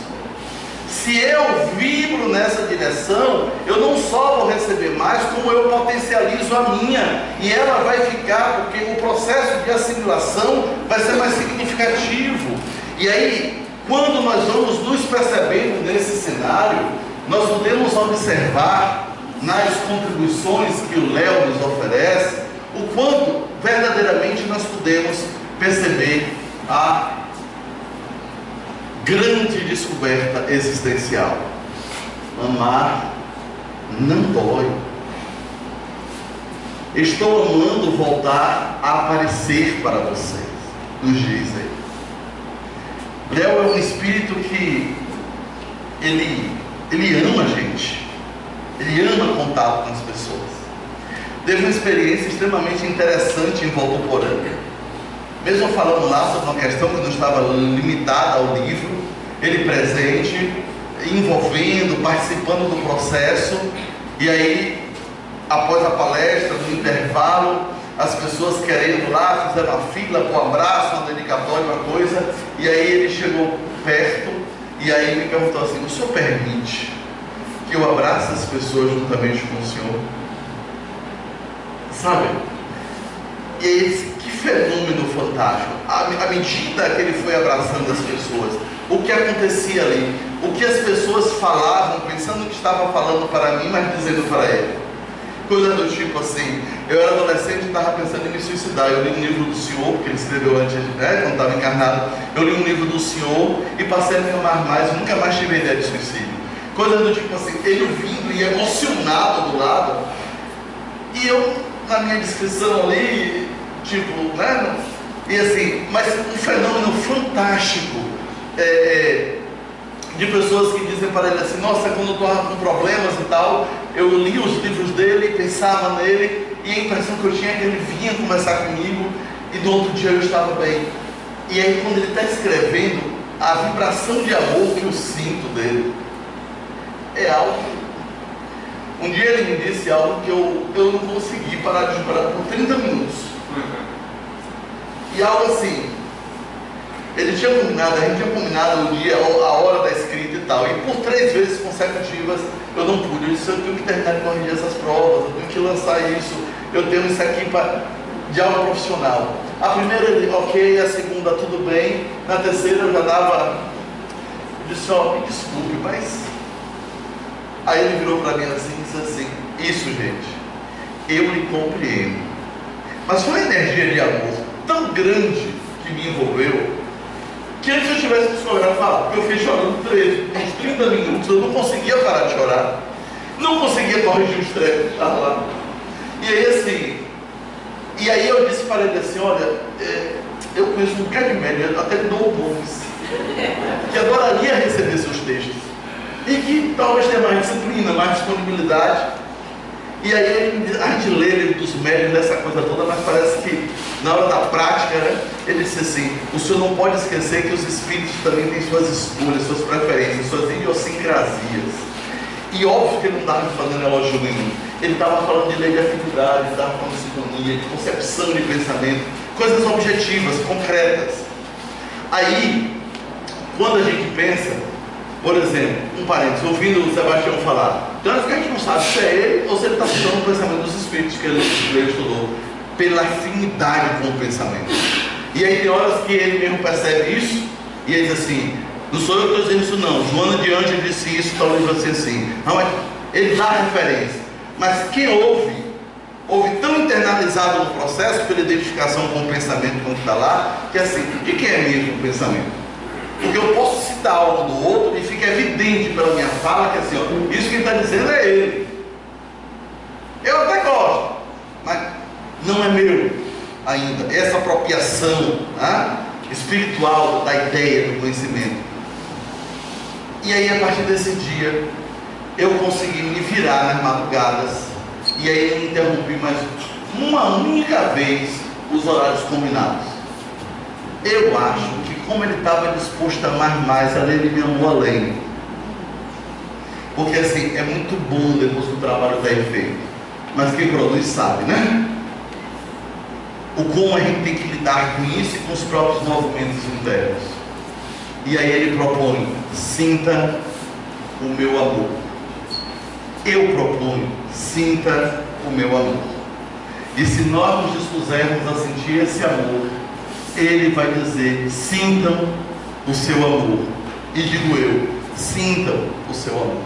Se eu vibro nessa direção, eu não só vou receber mais, como eu potencializo a minha, e ela vai ficar, porque o processo de assimilação vai ser mais significativo. E aí, quando nós vamos nos percebendo nesse cenário, nós podemos observar nas contribuições que o Léo nos oferece, o quanto verdadeiramente nós podemos perceber a grande descoberta existencial. Amar não dói. Estou amando voltar a aparecer para vocês, nos dizem. Léo é um espírito que ele ama a gente, ele ama contato com as pessoas. Teve uma experiência extremamente interessante em Votuporanga. Mesmo falando lá sobre uma questão que não estava limitada ao livro, ele presente, envolvendo, participando do processo, e aí, após a palestra, no intervalo, as pessoas querendo lá, fizeram uma fila com um abraço, uma dedicatória, uma coisa, e aí ele chegou perto, e aí me perguntou assim: o senhor permite que eu abrace as pessoas juntamente com o senhor? Sabe? E esse, que fenômeno fantástico. À medida que ele foi abraçando as pessoas, o que acontecia ali, o que as pessoas falavam, pensando que estava falando para mim, mas dizendo para ele. Coisa do tipo assim: eu era adolescente e estava pensando em me suicidar. Eu li um livro do senhor, porque ele escreveu antes, quando estava encarnado. Eu li um livro do senhor e passei a me amar mais, e nunca mais tive ideia de suicídio. Coisa do tipo assim, ele vindo e emocionado do lado, e eu, na minha descrição ali, tipo, né? E assim, mas um fenômeno fantástico de pessoas que dizem para ele assim: nossa, quando eu estou com problemas e tal, eu li os livros dele, pensava nele, e a impressão que eu tinha é que ele vinha conversar comigo, e do outro dia eu estava bem. E aí, quando ele está escrevendo, a vibração de amor que eu sinto dele é algo. Um dia ele me disse algo que eu não consegui parar de chorar por 30 minutos. E algo assim, ele tinha combinado, a gente tinha combinado o dia, a hora da escrita e tal, e por 3 vezes consecutivas eu não pude. Eu disse: eu tenho que terminar de corrigir essas provas, eu tenho que lançar isso, eu tenho isso aqui de algo profissional. A primeira ele, ok, a segunda tudo bem, na terceira eu já dava Eu disse, ó, me desculpe, mas... Aí ele virou para mim assim e disse assim, isso, gente, eu lhe compreendo. Mas foi uma energia de amor tão grande que me envolveu, que antes eu tivesse psicografado falar, porque eu fiquei chorando 30 minutos, eu não conseguia parar de chorar, não conseguia corrigir os trecos que estavam lá. E aí assim, e aí eu disse para ele assim, olha, eu conheço um bocado de médico, até lhe dou nomes, que adoraria receber seus textos, e que talvez tenha mais disciplina, mais disponibilidade. E aí a gente lê ele dos médios dessa coisa toda, mas parece que na hora da prática, né, ele disse assim, o senhor não pode esquecer que os espíritos também têm suas escolhas, suas preferências, suas idiosincrasias. E óbvio que ele não estava fazendo elogio nenhum. Ele estava falando de lei de afinidade, ele estava falando de sintonia, de concepção de pensamento, coisas objetivas, concretas. Aí, quando a gente pensa, por exemplo, um parênteses, ouvindo o Sebastião falar, então a gente não sabe se é ele ou se ele está estudando o pensamento dos espíritos que ele estudou, pela afinidade com o pensamento. E aí tem horas que ele mesmo percebe isso, e ele diz assim, não sou eu que estou dizendo isso não, Joana de Ângeles disse isso, talvez você assim. Não, mas ele dá a referência. Mas quem ouve tão internalizado no processo, pela identificação com o pensamento quando está lá, que é assim, de quem é mesmo o pensamento? Porque eu posso citar algo do outro e fica evidente pela minha fala que assim, ó, isso que ele está dizendo é ele. Eu até gosto, mas não é meu ainda. Essa apropriação, né, espiritual da ideia do conhecimento. E aí a partir desse dia eu consegui me virar nas madrugadas. E aí eu interrompi mais uma única vez os horários combinados. Eu acho que como ele estava disposto a amar mais, ele me amou além. Porque assim, é muito bom depois que o trabalho está feito. Mas quem produz sabe, né? O como a gente tem que lidar com isso e com os próprios movimentos internos. E aí ele propõe, sinta o meu amor. Eu proponho, sinta o meu amor. E se nós nos dispusermos a sentir esse amor, ele vai dizer, sintam o seu amor. E digo eu, sintam o seu amor.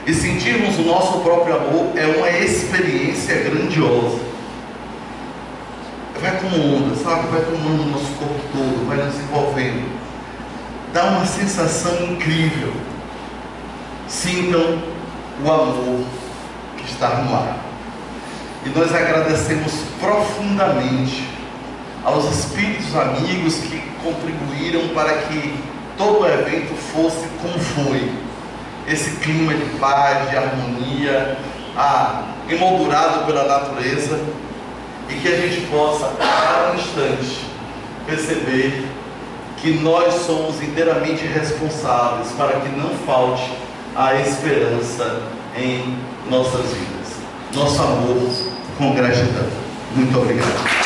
E sentirmos o nosso próprio amor é uma experiência grandiosa. Vai como onda, sabe? Vai tomando o nosso corpo todo, vai nos envolvendo. Dá uma sensação incrível. Sintam o amor que está no ar. E nós agradecemos profundamente aos espíritos amigos que contribuíram para que todo o evento fosse como foi. Esse clima de paz, de harmonia, emoldurado pela natureza, e que a gente possa, a cada instante, perceber que nós somos inteiramente responsáveis para que não falte a esperança em nossas vidas. Nosso amor com gratidão. Muito obrigado.